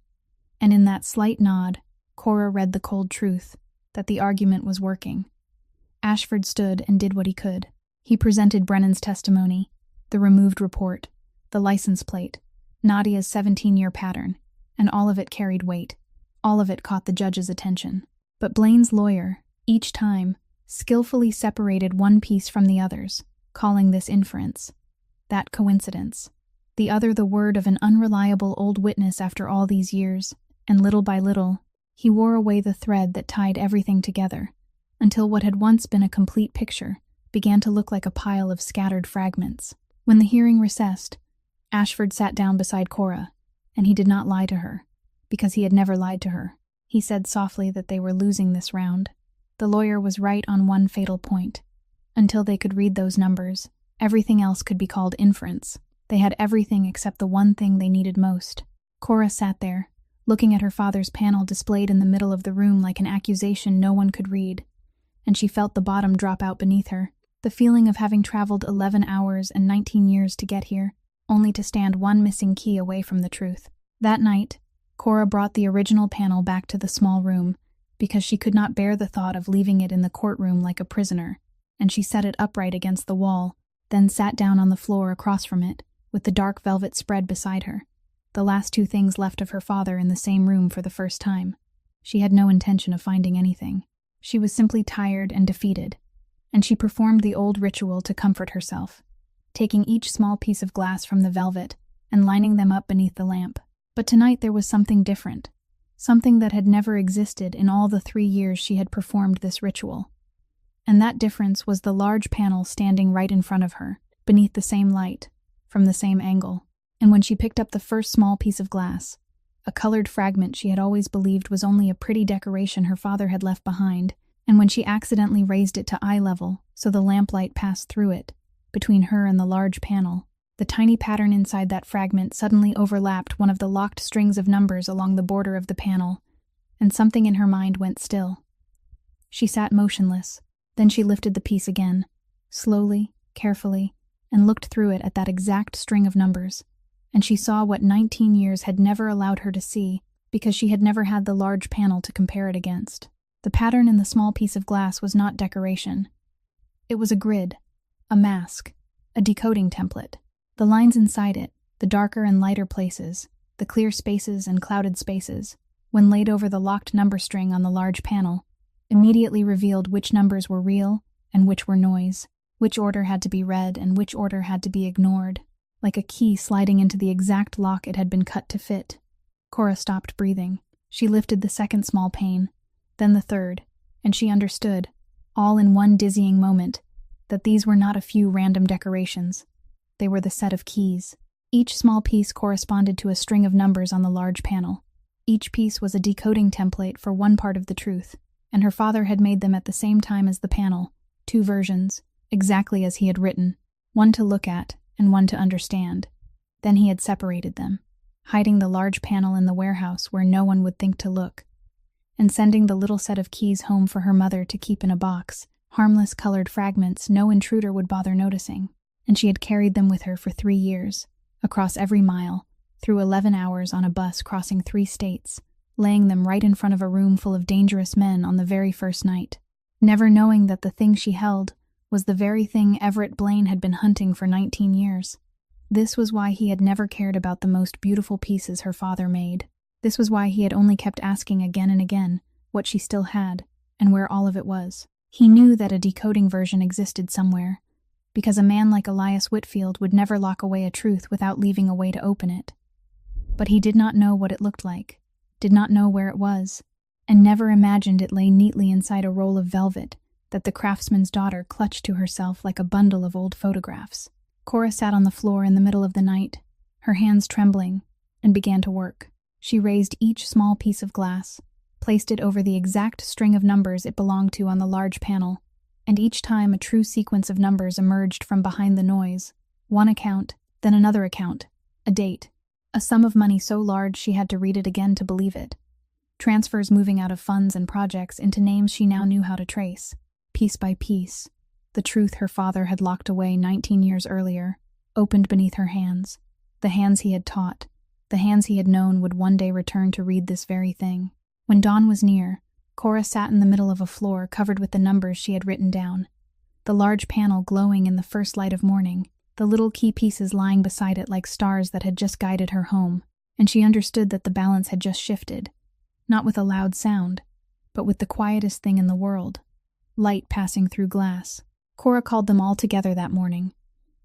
And in that slight nod, Cora read the cold truth, that the argument was working. Ashford stood and did what he could. He presented Brennan's testimony, the removed report, the license plate, Nadia's 17-year pattern, and all of it carried weight. All of it caught the judge's attention. But Blaine's lawyer, each time, skillfully separated one piece from the others, calling this inference, that coincidence, the other the word of an unreliable old witness after all these years, and little by little, he wore away the thread that tied everything together, until what had once been a complete picture began to look like a pile of scattered fragments. When the hearing recessed, Ashford sat down beside Cora, and he did not lie to her, because he had never lied to her. He said softly that they were losing this round. The lawyer was right on one fatal point. Until they could read those numbers, everything else could be called inference. They had everything except the one thing they needed most. Cora sat there, looking at her father's panel displayed in the middle of the room like an accusation no one could read, and she felt the bottom drop out beneath her, the feeling of having traveled 11 hours and 19 years to get here, only to stand one missing key away from the truth. That night, Cora brought the original panel back to the small room, because she could not bear the thought of leaving it in the courtroom like a prisoner, and she set it upright against the wall, then sat down on the floor across from it, with the dark velvet spread beside her, the last two things left of her father in the same room for the first time. She had no intention of finding anything. She was simply tired and defeated, and she performed the old ritual to comfort herself, taking each small piece of glass from the velvet and lining them up beneath the lamp. But tonight there was something different, something that had never existed in all the 3 years she had performed this ritual. And that difference was the large panel standing right in front of her, beneath the same light, from the same angle. And when she picked up the first small piece of glass, a colored fragment she had always believed was only a pretty decoration her father had left behind, and when she accidentally raised it to eye level so the lamplight passed through it, between her and the large panel, the tiny pattern inside that fragment suddenly overlapped one of the locked strings of numbers along the border of the panel, and something in her mind went still. She sat motionless, then she lifted the piece again, slowly, carefully, and looked through it at that exact string of numbers, and she saw what 19 years had never allowed her to see, because she had never had the large panel to compare it against. The pattern in the small piece of glass was not decoration. It was a grid, a mask, a decoding template. The lines inside it, the darker and lighter places, the clear spaces and clouded spaces, when laid over the locked number string on the large panel, immediately revealed which numbers were real and which were noise, which order had to be read and which order had to be ignored, like a key sliding into the exact lock it had been cut to fit. Cora stopped breathing. She lifted the second small pane, then the third, and she understood, all in one dizzying moment, that these were not a few random decorations. They were the set of keys. Each small piece corresponded to a string of numbers on the large panel. Each piece was a decoding template for one part of the truth, and her father had made them at the same time as the panel, 2 versions, exactly as he had written, one to look at and one to understand. Then he had separated them, hiding the large panel in the warehouse where no one would think to look, and sending the little set of keys home for her mother to keep in a box, harmless colored fragments no intruder would bother noticing. And she had carried them with her for 3 years, across every mile, through 11 hours on a bus crossing 3 states, laying them right in front of a room full of dangerous men on the very first night, never knowing that the thing she held was the very thing Everett Blaine had been hunting for 19 years. This was why he had never cared about the most beautiful pieces her father made. This was why he had only kept asking again and again what she still had and where all of it was. He knew that a decoding version existed somewhere, because a man like Elias Whitfield would never lock away a truth without leaving a way to open it. But he did not know what it looked like, did not know where it was, and never imagined it lay neatly inside a roll of velvet that the craftsman's daughter clutched to herself like a bundle of old photographs. Cora sat on the floor in the middle of the night, her hands trembling, and began to work. She raised each small piece of glass, placed it over the exact string of numbers it belonged to on the large panel, and each time a true sequence of numbers emerged from behind the noise. One account, then another account, a date, a sum of money so large she had to read it again to believe it. Transfers moving out of funds and projects into names she now knew how to trace, piece by piece, the truth her father had locked away 19 years earlier, opened beneath her hands. The hands he had taught, the hands he had known would one day return to read this very thing. When dawn was near, Cora sat in the middle of a floor covered with the numbers she had written down. The large panel glowing in the first light of morning, the little key pieces lying beside it like stars that had just guided her home, and she understood that the balance had just shifted, not with a loud sound, but with the quietest thing in the world, light passing through glass. Cora called them all together that morning,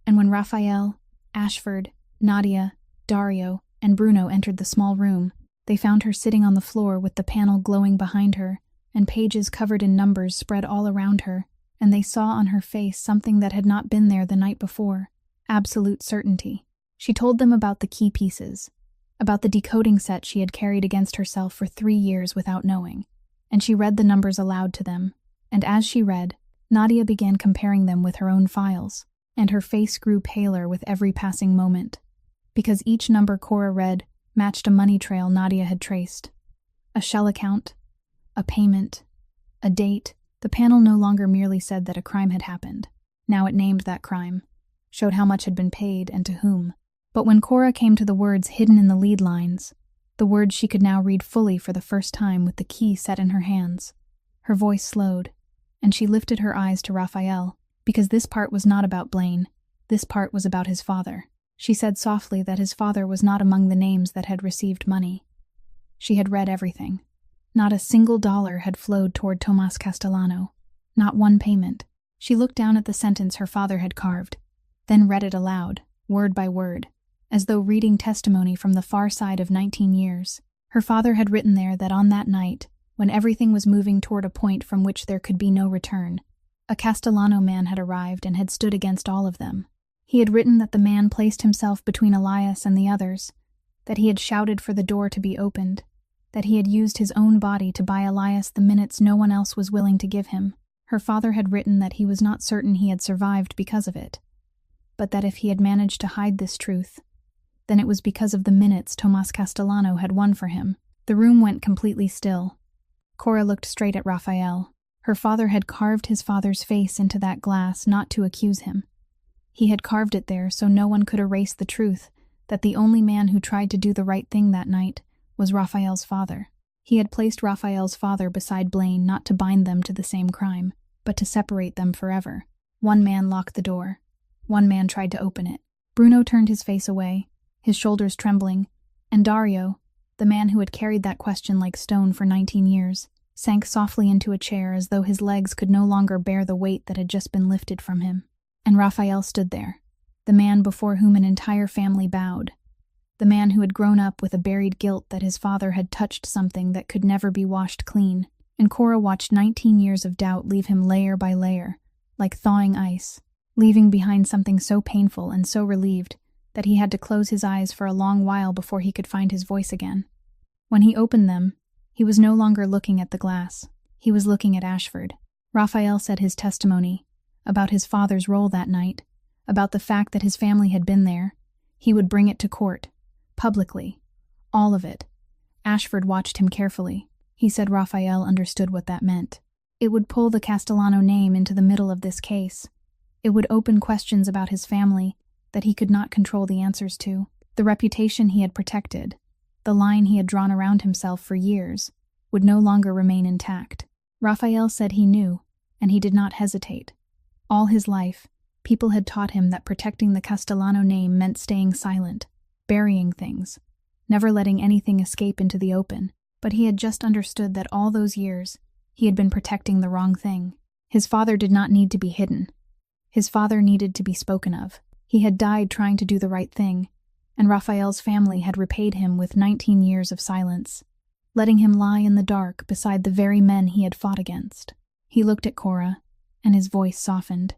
and when Raphael, Ashford, Nadia, Dario, and Bruno entered the small room, they found her sitting on the floor with the panel glowing behind her, and pages covered in numbers spread all around her, and they saw on her face something that had not been there the night before: absolute certainty. She told them about the key pieces, about the decoding set she had carried against herself for 3 years without knowing, and she read the numbers aloud to them, and as she read, Nadia began comparing them with her own files, and her face grew paler with every passing moment, because each number Cora read matched a money trail Nadia had traced. A shell account, a payment, a date. The panel no longer merely said that a crime had happened. Now it named that crime, showed how much had been paid and to whom. But when Cora came to the words hidden in the lead lines, the words she could now read fully for the first time with the key set in her hands, her voice slowed, and she lifted her eyes to Raphael, because this part was not about Blaine. This part was about his father. She said softly that his father was not among the names that had received money. She had read everything. Not a single dollar had flowed toward Tomas Castellano. Not one payment. She looked down at the sentence her father had carved, then read it aloud, word by word, as though reading testimony from the far side of 19 years. Her father had written there that on that night, when everything was moving toward a point from which there could be no return, a Castellano man had arrived and had stood against all of them. He had written that the man placed himself between Elias and the others, that he had shouted for the door to be opened, that he had used his own body to buy Elias the minutes no one else was willing to give him. Her father had written that he was not certain he had survived because of it, but that if he had managed to hide this truth, then it was because of the minutes Tomas Castellano had won for him. The room went completely still. Cora looked straight at Raphael. Her father had carved his father's face into that glass not to accuse him. He had carved it there so no one could erase the truth that the only man who tried to do the right thing that night was Raphael's father. He had placed Raphael's father beside Blaine not to bind them to the same crime, but to separate them forever. One man locked the door. One man tried to open it. Bruno turned his face away, his shoulders trembling, and Dario, the man who had carried that question like stone for 19 years, sank softly into a chair as though his legs could no longer bear the weight that had just been lifted from him. And Raphael stood there, the man before whom an entire family bowed, the man who had grown up with a buried guilt that his father had touched something that could never be washed clean, and Cora watched 19 years of doubt leave him layer by layer, like thawing ice, leaving behind something so painful and so relieved that he had to close his eyes for a long while before he could find his voice again. When he opened them, he was no longer looking at the glass. He was looking at Ashford. Raphael said his testimony, about his father's role that night, about the fact that his family had been there. He would bring it to court, publicly, all of it. Ashford watched him carefully. He said Raphael understood what that meant. It would pull the Castellano name into the middle of this case. It would open questions about his family that he could not control the answers to. The reputation he had protected, the line he had drawn around himself for years, would no longer remain intact. Raphael said he knew, and he did not hesitate. All his life, people had taught him that protecting the Castellano name meant staying silent, burying things, never letting anything escape into the open. But he had just understood that all those years, he had been protecting the wrong thing. His father did not need to be hidden. His father needed to be spoken of. He had died trying to do the right thing, and Raphael's family had repaid him with 19 years of silence, letting him lie in the dark beside the very men he had fought against. He looked at Cora, and his voice softened.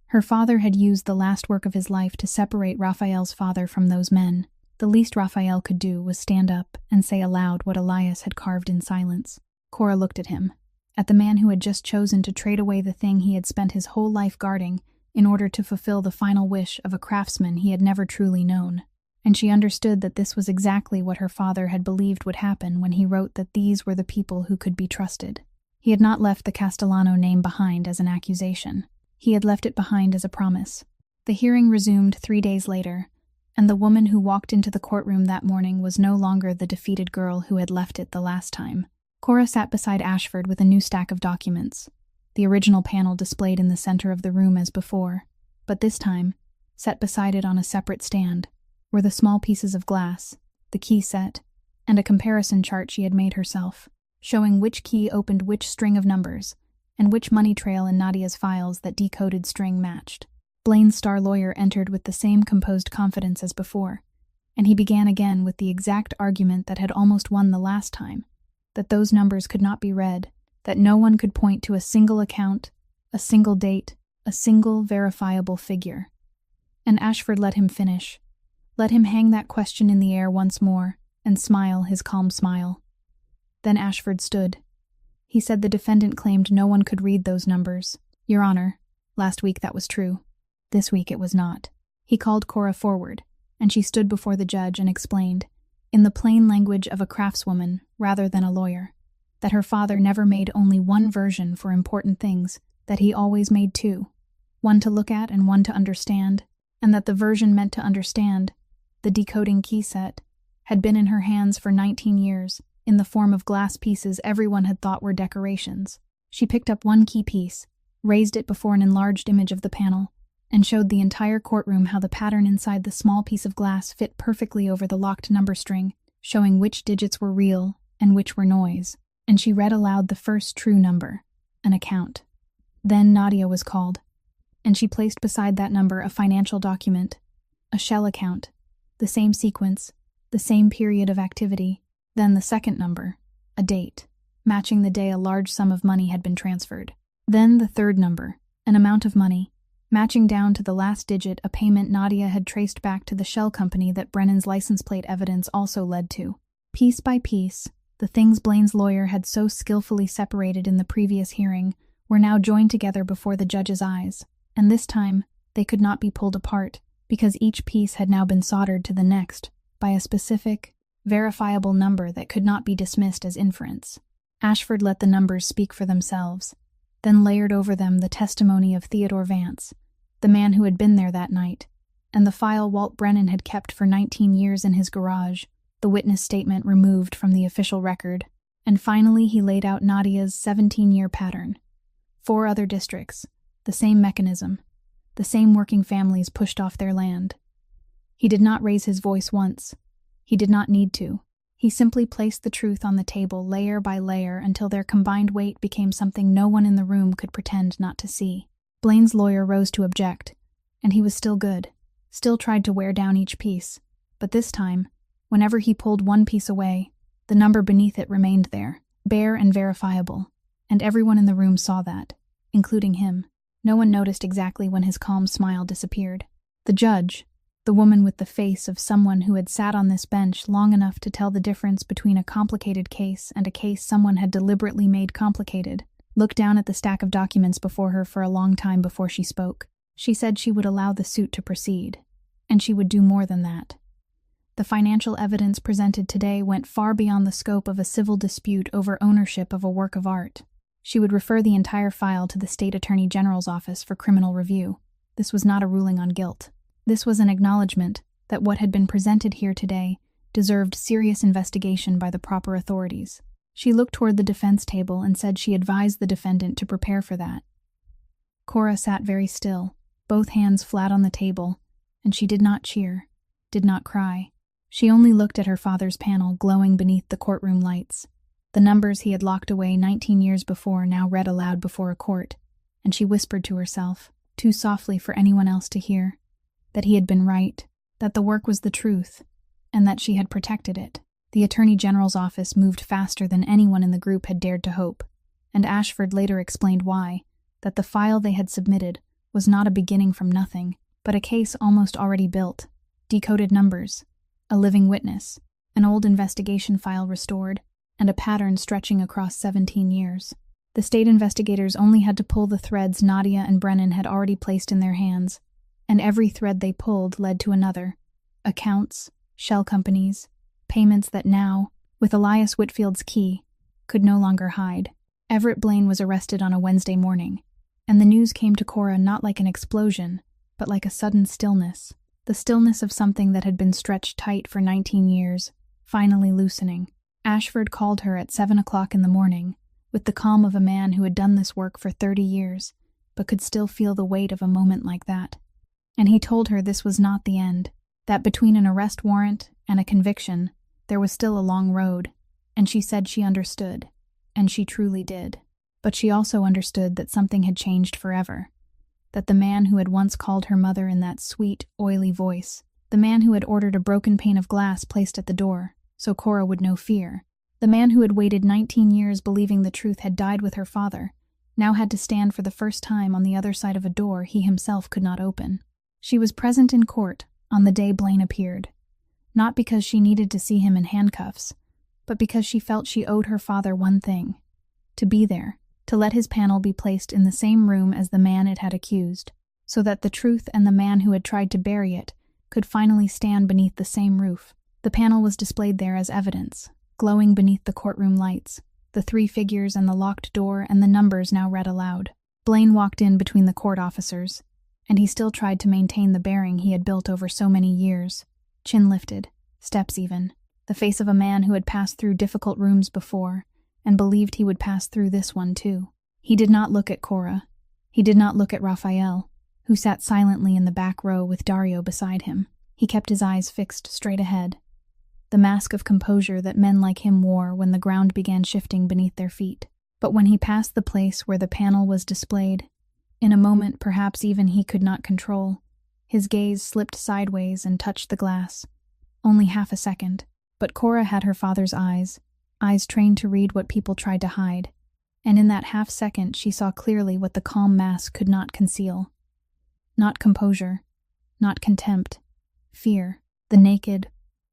Her father had used the last work of his life to separate Raphael's father from those men. The least Raphael could do was stand up and say aloud what Elias had carved in silence. Cora looked at him, at the man who had just chosen to trade away the thing he had spent his whole life guarding in order to fulfill the final wish of a craftsman he had never truly known. And she understood that this was exactly what her father had believed would happen when he wrote that these were the people who could be trusted. He had not left the Castellano name behind as an accusation. He had left it behind as a promise. The hearing resumed 3 days later, and the woman who walked into the courtroom that morning was no longer the defeated girl who had left it the last time. Cora sat beside Ashford with a new stack of documents, the original panel displayed in the center of the room as before, but this time, set beside it on a separate stand, were the small pieces of glass, the key set, and a comparison chart she had made herself, showing which key opened which string of numbers, and which money trail in Nadia's files that decoded string matched. Blaine's star lawyer entered with the same composed confidence as before, and he began again with the exact argument that had almost won the last time, that those numbers could not be read, that no one could point to a single account, a single date, a single verifiable figure. And Ashford let him finish, let him hang that question in the air once more, and smile his calm smile. Then Ashford stood. He said the defendant claimed no one could read those numbers. Your Honor, last week that was true. This week it was not. He called Cora forward, and she stood before the judge and explained, in the plain language of a craftswoman rather than a lawyer, that her father never made only one version for important things, that he always made two, one to look at and one to understand, and that the version meant to understand, the decoding key set, had been in her hands for 19 years, in the form of glass pieces everyone had thought were decorations. She picked up one key piece, raised it before an enlarged image of the panel, and showed the entire courtroom how the pattern inside the small piece of glass fit perfectly over the locked number string, showing which digits were real and which were noise. And she read aloud the first true number, an account. Then Nadia was called, and she placed beside that number a financial document, a shell account, the same sequence, the same period of activity, then the second number, a date, matching the day a large sum of money had been transferred. Then the third number, an amount of money, matching down to the last digit a payment Nadia had traced back to the shell company that Brennan's license plate evidence also led to. Piece by piece, the things Blaine's lawyer had so skillfully separated in the previous hearing were now joined together before the judge's eyes, and this time they could not be pulled apart, because each piece had now been soldered to the next by a specific, verifiable number that could not be dismissed as inference. Ashford let the numbers speak for themselves, then layered over them the testimony of Theodore Vance, the man who had been there that night, and the file Walt Brennan had kept for 19 years in his garage, the witness statement removed from the official record, and finally he laid out Nadia's 17-year pattern. 4 other districts, the same mechanism, the same working families pushed off their land. He did not raise his voice once. He did not need to. He simply placed the truth on the table layer by layer until their combined weight became something no one in the room could pretend not to see. Blaine's lawyer rose to object, and he was still good, still tried to wear down each piece, but this time, whenever he pulled one piece away, the number beneath it remained there, bare and verifiable, and everyone in the room saw that, including him. No one noticed exactly when his calm smile disappeared. The judge, the woman with the face of someone who had sat on this bench long enough to tell the difference between a complicated case and a case someone had deliberately made complicated, looked down at the stack of documents before her for a long time before she spoke. She said she would allow the suit to proceed, and she would do more than that. The financial evidence presented today went far beyond the scope of a civil dispute over ownership of a work of art. She would refer the entire file to the State Attorney General's office for criminal review. This was not a ruling on guilt. This was an acknowledgement that what had been presented here today deserved serious investigation by the proper authorities. She looked toward the defense table and said she advised the defendant to prepare for that. Cora sat very still, both hands flat on the table, and she did not cheer, did not cry. She only looked at her father's panel glowing beneath the courtroom lights. The numbers he had locked away 19 years before now read aloud before a court, and she whispered to herself, too softly for anyone else to hear, that he had been right, that the work was the truth, and that she had protected it. The Attorney General's office moved faster than anyone in the group had dared to hope, and Ashford later explained why, that the file they had submitted was not a beginning from nothing, but a case almost already built, decoded numbers, a living witness, an old investigation file restored, and a pattern stretching across 17 years. The state investigators only had to pull the threads Nadia and Brennan had already placed in their hands, and every thread they pulled led to another. Accounts, shell companies, payments that now, with Elias Whitfield's key, could no longer hide. Everett Blaine was arrested on a Wednesday morning, and the news came to Cora not like an explosion, but like a sudden stillness, the stillness of something that had been stretched tight for 19 years, finally loosening. Ashford called her at 7 o'clock in the morning, with the calm of a man who had done this work for 30 years, but could still feel the weight of a moment like that. And he told her this was not the end, that between an arrest warrant and a conviction, there was still a long road, and she said she understood, and she truly did. But she also understood that something had changed forever, that the man who had once called her mother in that sweet, oily voice, the man who had ordered a broken pane of glass placed at the door, so Cora would know fear, the man who had waited 19 years believing the truth had died with her father, now had to stand for the first time on the other side of a door he himself could not open. She was present in court on the day Blaine appeared, not because she needed to see him in handcuffs, but because she felt she owed her father one thing: to be there, to let his panel be placed in the same room as the man it had accused, so that the truth and the man who had tried to bury it could finally stand beneath the same roof. The panel was displayed there as evidence, glowing beneath the courtroom lights, the 3 figures and the locked door and the numbers now read aloud. Blaine walked in between the court officers, and he still tried to maintain the bearing he had built over so many years, chin lifted, steps even, the face of a man who had passed through difficult rooms before, and believed he would pass through this one too. He did not look at Cora. He did not look at Raphael, who sat silently in the back row with Dario beside him. He kept his eyes fixed straight ahead, the mask of composure that men like him wore when the ground began shifting beneath their feet. But when he passed the place where the panel was displayed, in a moment perhaps even he could not control, his gaze slipped sideways and touched the glass. Only half a second, but Cora had her father's eyes trained to read what people tried to hide, and in that half second she saw clearly what the calm mask could not conceal. Not composure, not contempt, fear, the naked,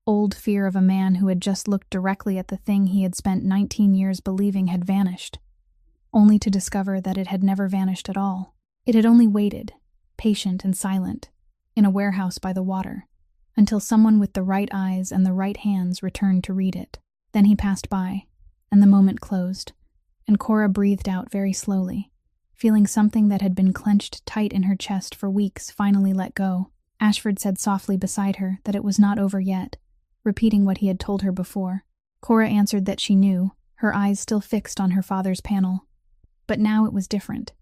old fear of a man who had just looked directly at the thing he had spent 19 years believing had vanished, only to discover that it had never vanished at all. It had only waited, patient and silent, in a warehouse by the water, until someone with the right eyes and the right hands returned to read it. Then he passed by, and the moment closed, and Cora breathed out very slowly, feeling something that had been clenched tight in her chest for weeks finally let go. Ashford said softly beside her that it was not over yet, repeating what he had told her before. Cora answered that she knew, her eyes still fixed on her father's panel. But now it was different.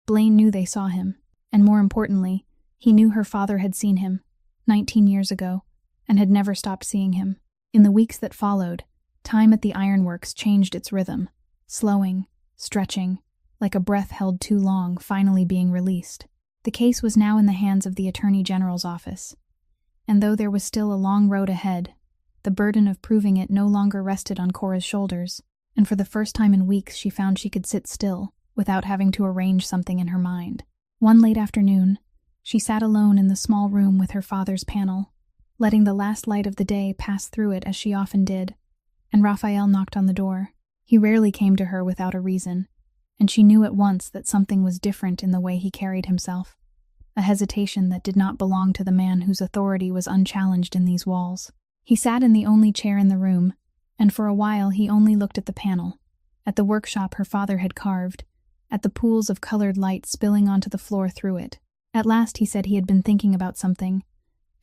Blaine knew they saw him, and more importantly, he knew her father had seen him, 19 years ago, and had never stopped seeing him. In the weeks that followed, time at the ironworks changed its rhythm, slowing, stretching, like a breath held too long, finally being released. The case was now in the hands of the Attorney General's office, and though there was still a long road ahead, the burden of proving it no longer rested on Cora's shoulders, and for the first time in weeks she found she could sit still, without having to arrange something in her mind. One late afternoon, she sat alone in the small room with her father's panel, letting the last light of the day pass through it as she often did, and Raphael knocked on the door. He rarely came to her without a reason, and she knew at once that something was different in the way he carried himself, a hesitation that did not belong to the man whose authority was unchallenged in these walls. He sat in the only chair in the room, and for a while he only looked at the panel, at the workshop her father had carved, at the pools of colored light spilling onto the floor through it. At last he said he had been thinking about something.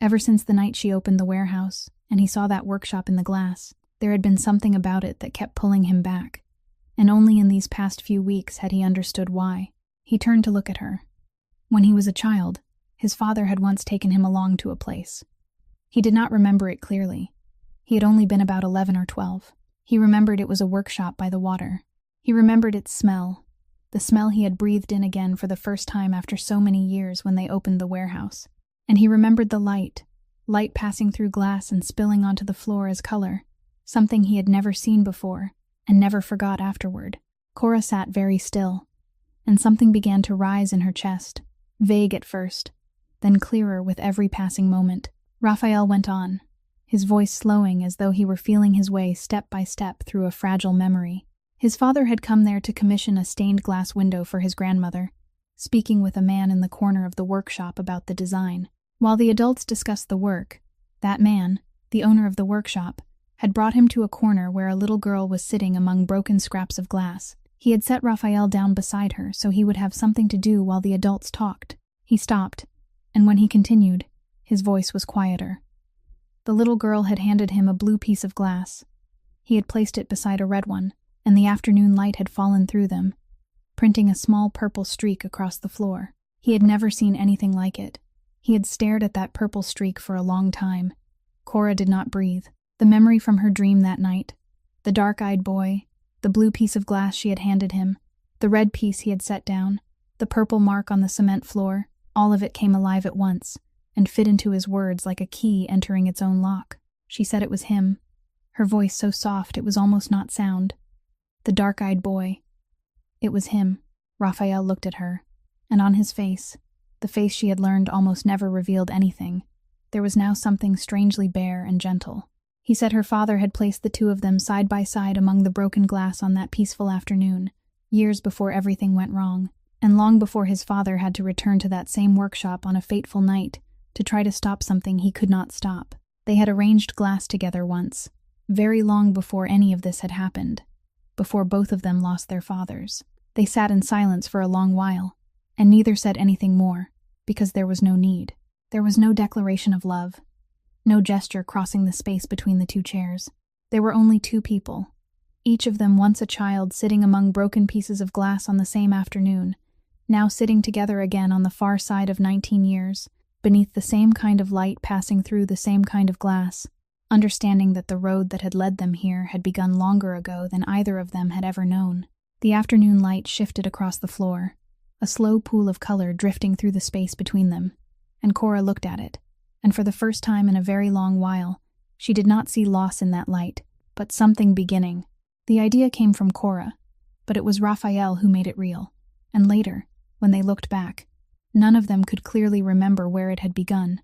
Ever since the night she opened the warehouse, and he saw that workshop in the glass, there had been something about it that kept pulling him back, and only in these past few weeks had he understood why. He turned to look at her. When he was a child, his father had once taken him along to a place. He did not remember it clearly. He had only been about 11 or 12. He remembered it was a workshop by the water. He remembered its smell, the smell he had breathed in again for the first time after so many years when they opened the warehouse. And he remembered the light passing through glass and spilling onto the floor as color, something he had never seen before and never forgot afterward. Cora sat very still, and something began to rise in her chest, vague at first, then clearer with every passing moment. Raphael went on, his voice slowing as though he were feeling his way step by step through a fragile memory. His father had come there to commission a stained glass window for his grandmother, speaking with a man in the corner of the workshop about the design. While the adults discussed the work, that man, the owner of the workshop, had brought him to a corner where a little girl was sitting among broken scraps of glass. He had set Raphael down beside her so he would have something to do while the adults talked. He stopped, and when he continued, his voice was quieter. The little girl had handed him a blue piece of glass. He had placed it beside a red one, and the afternoon light had fallen through them, printing a small purple streak across the floor. He had never seen anything like it. He had stared at that purple streak for a long time. Cora did not breathe. The memory from her dream that night, the dark-eyed boy, the blue piece of glass she had handed him, the red piece he had set down, the purple mark on the cement floor, all of it came alive at once and fit into his words like a key entering its own lock. She said it was him, her voice so soft it was almost not sound. The dark-eyed boy. It was him. Raphael looked at her, and on his face, the face she had learned almost never revealed anything, there was now something strangely bare and gentle. He said her father had placed the two of them side by side among the broken glass on that peaceful afternoon, years before everything went wrong, and long before his father had to return to that same workshop on a fateful night to try to stop something he could not stop. They had arranged glass together once, very long before any of this had happened, before both of them lost their fathers. They sat in silence for a long while, and neither said anything more, because there was no need. There was no declaration of love, no gesture crossing the space between the two chairs. There were only two people, each of them once a child sitting among broken pieces of glass on the same afternoon, now sitting together again on the far side of 19 years, beneath the same kind of light passing through the same kind of glass, understanding that the road that had led them here had begun longer ago than either of them had ever known. The afternoon light shifted across the floor, a slow pool of color drifting through the space between them, and Cora looked at it, and for the first time in a very long while, she did not see loss in that light, but something beginning. The idea came from Cora, but it was Raphael who made it real, and later, when they looked back, none of them could clearly remember where it had begun,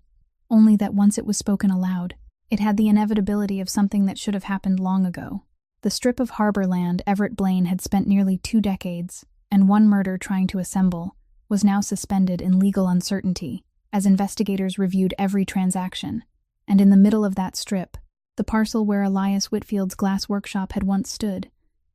only that once it was spoken aloud, it had the inevitability of something that should have happened long ago. The strip of harbor land Everett Blaine had spent nearly 2 decades, and one murder trying to assemble, was now suspended in legal uncertainty, as investigators reviewed every transaction, and in the middle of that strip, the parcel where Elias Whitfield's glass workshop had once stood,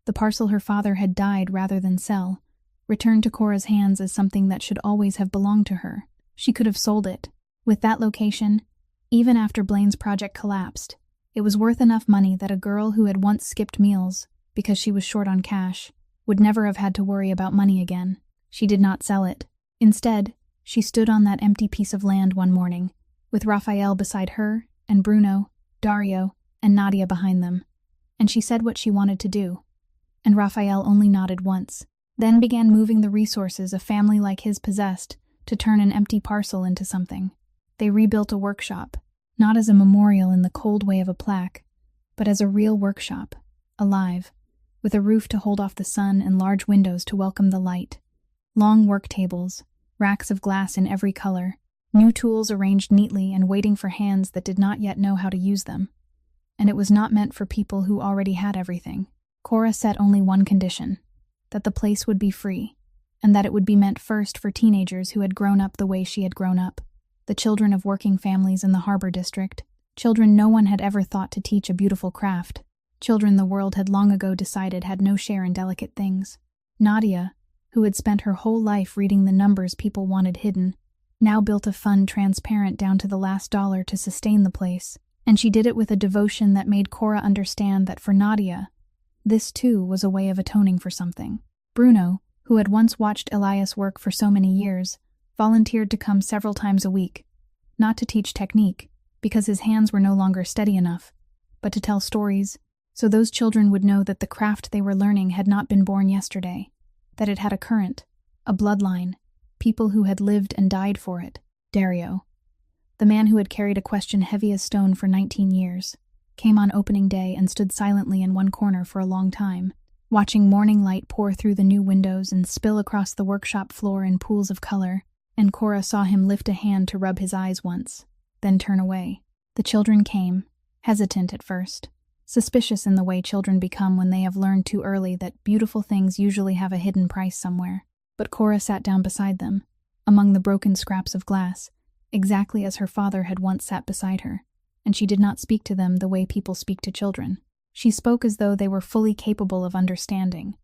the parcel her father had died rather than sell, returned to Cora's hands as something that should always have belonged to her. She could have sold it. With that location, even after Blaine's project collapsed, it was worth enough money that a girl who had once skipped meals because she was short on cash would never have had to worry about money again. She did not sell it. Instead, she stood on that empty piece of land one morning, with Raphael beside her, and Bruno, Dario, and Nadia behind them, and she said what she wanted to do, and Raphael only nodded once, then began moving the resources a family like his possessed to turn an empty parcel into something. They rebuilt a workshop, not as a memorial in the cold way of a plaque, but as a real workshop, alive, with a roof to hold off the sun and large windows to welcome the light. Long work tables, racks of glass in every color, new tools arranged neatly and waiting for hands that did not yet know how to use them. And it was not meant for people who already had everything. Cora set only one condition, that the place would be free, and that it would be meant first for teenagers who had grown up the way she had grown up, the children of working families in the harbor district, children no one had ever thought to teach a beautiful craft, children the world had long ago decided had no share in delicate things. Nadia, who had spent her whole life reading the numbers people wanted hidden, now built a fund transparent down to the last dollar to sustain the place, and she did it with a devotion that made Cora understand that for Nadia, this too was a way of atoning for something. Bruno, who had once watched Elias work for so many years, volunteered to come several times a week, not to teach technique, because his hands were no longer steady enough, but to tell stories, so those children would know that the craft they were learning had not been born yesterday, that it had a current, a bloodline, people who had lived and died for it. Dario, the man who had carried a question heavy as stone for 19 years, came on opening day and stood silently in one corner for a long time, watching morning light pour through the new windows and spill across the workshop floor in pools of color, and Cora saw him lift a hand to rub his eyes once, then turn away. The children came, hesitant at first, suspicious in the way children become when they have learned too early that beautiful things usually have a hidden price somewhere. But Cora sat down beside them, among the broken scraps of glass, exactly as her father had once sat beside her, and she did not speak to them the way people speak to children. She spoke as though they were fully capable of understanding,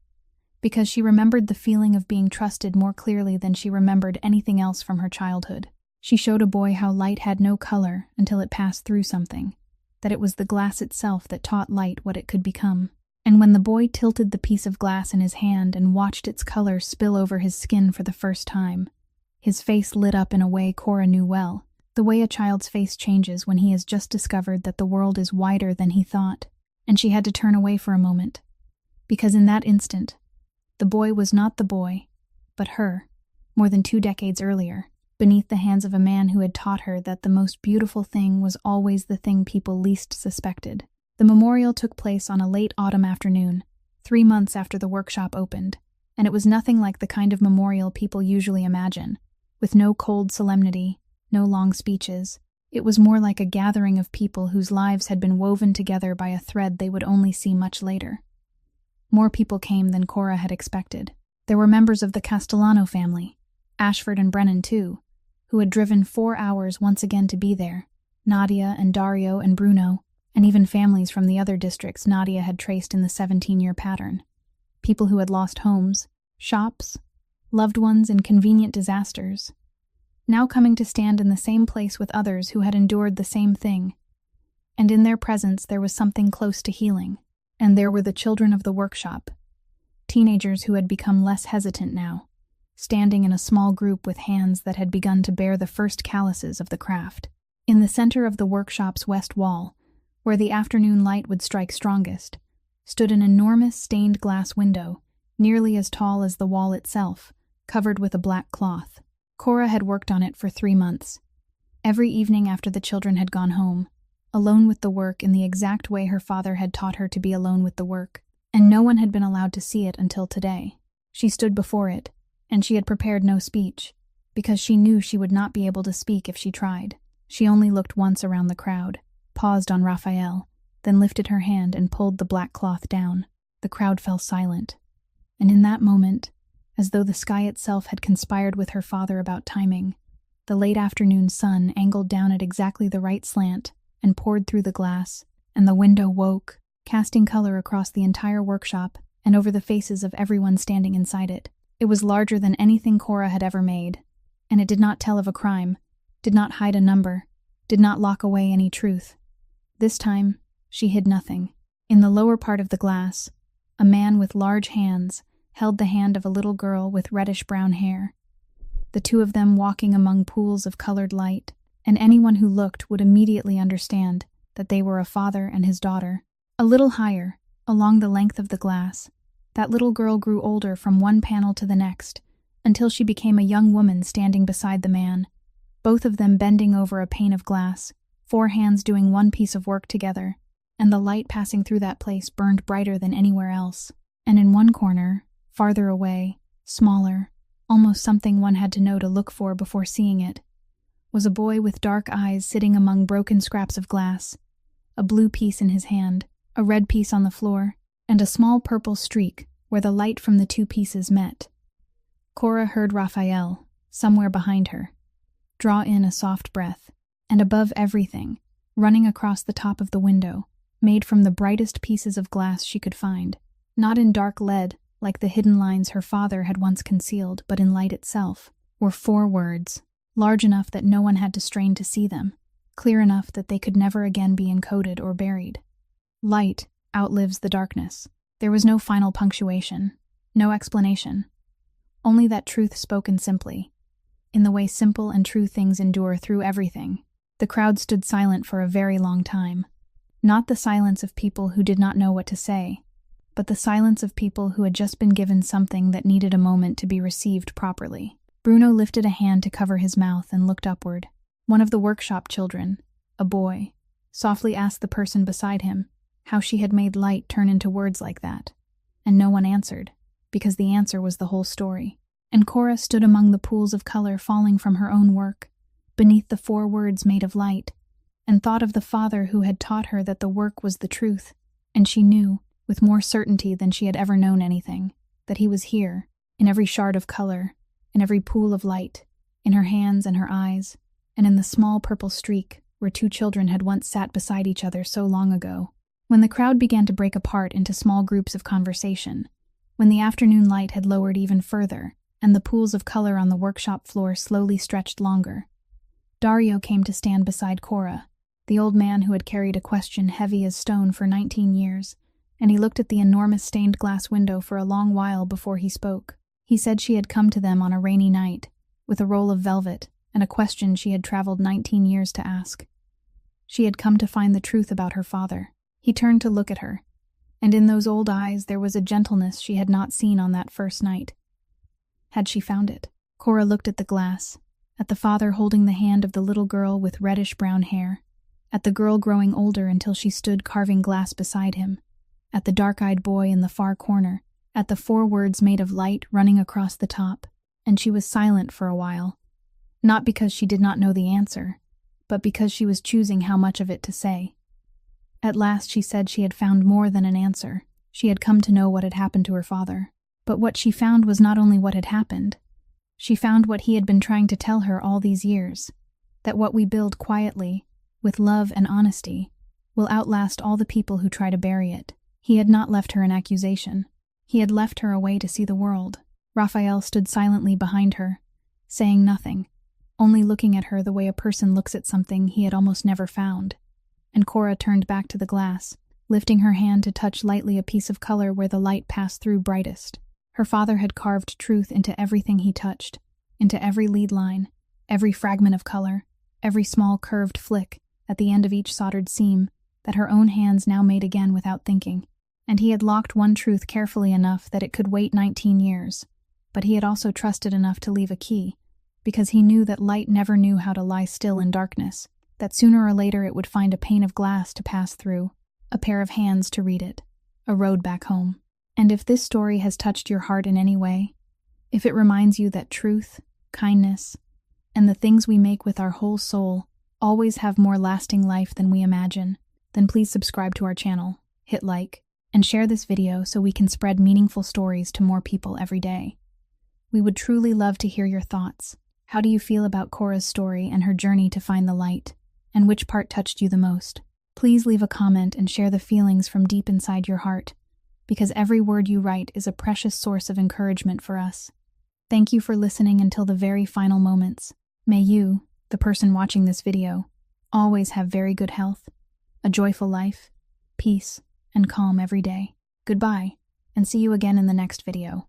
because she remembered the feeling of being trusted more clearly than she remembered anything else from her childhood. She showed a boy how light had no color until it passed through something, that it was the glass itself that taught light what it could become. And when the boy tilted the piece of glass in his hand and watched its color spill over his skin for the first time, his face lit up in a way Cora knew well, the way a child's face changes when he has just discovered that the world is wider than he thought, and she had to turn away for a moment. Because in that instant, the boy was not the boy, but her, more than 2 decades earlier, beneath the hands of a man who had taught her that the most beautiful thing was always the thing people least suspected. The memorial took place on a late autumn afternoon, 3 months after the workshop opened, and it was nothing like the kind of memorial people usually imagine, with no cold solemnity, no long speeches. It was more like a gathering of people whose lives had been woven together by a thread they would only see much later. More people came than Cora had expected. There were members of the Castellano family, Ashford and Brennan too, who had driven 4 hours once again to be there, Nadia and Dario and Bruno, and even families from the other districts Nadia had traced in the 17-year pattern. People who had lost homes, shops, loved ones in convenient disasters, now coming to stand in the same place with others who had endured the same thing. And in their presence there was something close to healing. And there were the children of the workshop, teenagers who had become less hesitant now, standing in a small group with hands that had begun to bear the first calluses of the craft. In the center of the workshop's west wall, where the afternoon light would strike strongest, stood an enormous stained glass window, nearly as tall as the wall itself, covered with a black cloth. Cora had worked on it for 3 months. Every evening after the children had gone home, alone with the work in the exact way her father had taught her to be alone with the work, and no one had been allowed to see it until today. She stood before it, and she had prepared no speech, because she knew she would not be able to speak if she tried. She only looked once around the crowd, paused on Raphael, then lifted her hand and pulled the black cloth down. The crowd fell silent, and in that moment, as though the sky itself had conspired with her father about timing, the late afternoon sun angled down at exactly the right slant and poured through the glass, and the window woke, casting color across the entire workshop and over the faces of everyone standing inside it. It was larger than anything Cora had ever made, and it did not tell of a crime, did not hide a number, did not lock away any truth. This time, she hid nothing. In the lower part of the glass, a man with large hands held the hand of a little girl with reddish-brown hair, the two of them walking among pools of colored light, and anyone who looked would immediately understand that they were a father and his daughter. A little higher, along the length of the glass, that little girl grew older from one panel to the next, until she became a young woman standing beside the man, both of them bending over a pane of glass, 4 hands doing one piece of work together, and the light passing through that place burned brighter than anywhere else. And in one corner, farther away, smaller, almost something one had to know to look for before seeing it, was a boy with dark eyes sitting among broken scraps of glass, a blue piece in his hand, a red piece on the floor, and a small purple streak where the light from the 2 pieces met. Cora heard Raphael, somewhere behind her, draw in a soft breath, and above everything, running across the top of the window, made from the brightest pieces of glass she could find, not in dark lead like the hidden lines her father had once concealed, but in light itself, were 4 words, large enough that no one had to strain to see them, clear enough that they could never again be encoded or buried. Light outlives the darkness. There was no final punctuation, no explanation, only that truth spoken simply, in the way simple and true things endure through everything. The crowd stood silent for a very long time. Not the silence of people who did not know what to say, but the silence of people who had just been given something that needed a moment to be received properly. Bruno lifted a hand to cover his mouth and looked upward. One of the workshop children, a boy, softly asked the person beside him how she had made light turn into words like that, and no one answered, because the answer was the whole story. And Cora stood among the pools of color falling from her own work, beneath the 4 words made of light, and thought of the father who had taught her that the work was the truth, and she knew, with more certainty than she had ever known anything, that he was here, in every shard of color, in every pool of light, in her hands and her eyes, and in the small purple streak where 2 children had once sat beside each other so long ago. When the crowd began to break apart into small groups of conversation, when the afternoon light had lowered even further, and the pools of color on the workshop floor slowly stretched longer, Dario came to stand beside Cora, the old man who had carried a question heavy as stone for 19 years, and he looked at the enormous stained glass window for a long while before he spoke. He said she had come to them on a rainy night, with a roll of velvet and a question she had traveled 19 years to ask. She had come to find the truth about her father. He turned to look at her, and in those old eyes there was a gentleness she had not seen on that first night. Had she found it? Cora looked at the glass, at the father holding the hand of the little girl with reddish-brown hair, at the girl growing older until she stood carving glass beside him, at the dark-eyed boy in the far corner, at the 4 words made of light running across the top, and she was silent for a while, not because she did not know the answer, but because she was choosing how much of it to say. At last she said she had found more than an answer. She had come to know what had happened to her father. But what she found was not only what had happened. She found what he had been trying to tell her all these years, that what we build quietly, with love and honesty, will outlast all the people who try to bury it. He had not left her an accusation. He had left her a way to see the world. Raphael stood silently behind her, saying nothing, only looking at her the way a person looks at something he had almost never found. And Cora turned back to the glass, lifting her hand to touch lightly a piece of color where the light passed through brightest. Her father had carved truth into everything he touched, into every lead line, every fragment of color, every small curved flick at the end of each soldered seam that her own hands now made again without thinking. And he had locked one truth carefully enough that it could wait 19 years, but he had also trusted enough to leave a key, because he knew that light never knew how to lie still in darkness, that sooner or later it would find a pane of glass to pass through, a pair of hands to read it, a road back home. And if this story has touched your heart in any way, if it reminds you that truth, kindness, and the things we make with our whole soul always have more lasting life than we imagine, then please subscribe to our channel, hit like, and share this video so we can spread meaningful stories to more people every day. We would truly love to hear your thoughts. How do you feel about Cora's story and her journey to find the light? And which part touched you the most? Please leave a comment and share the feelings from deep inside your heart, because every word you write is a precious source of encouragement for us. Thank you for listening until the very final moments. May you, the person watching this video, always have very good health, a joyful life, peace, and calm every day. Goodbye, and see you again in the next video.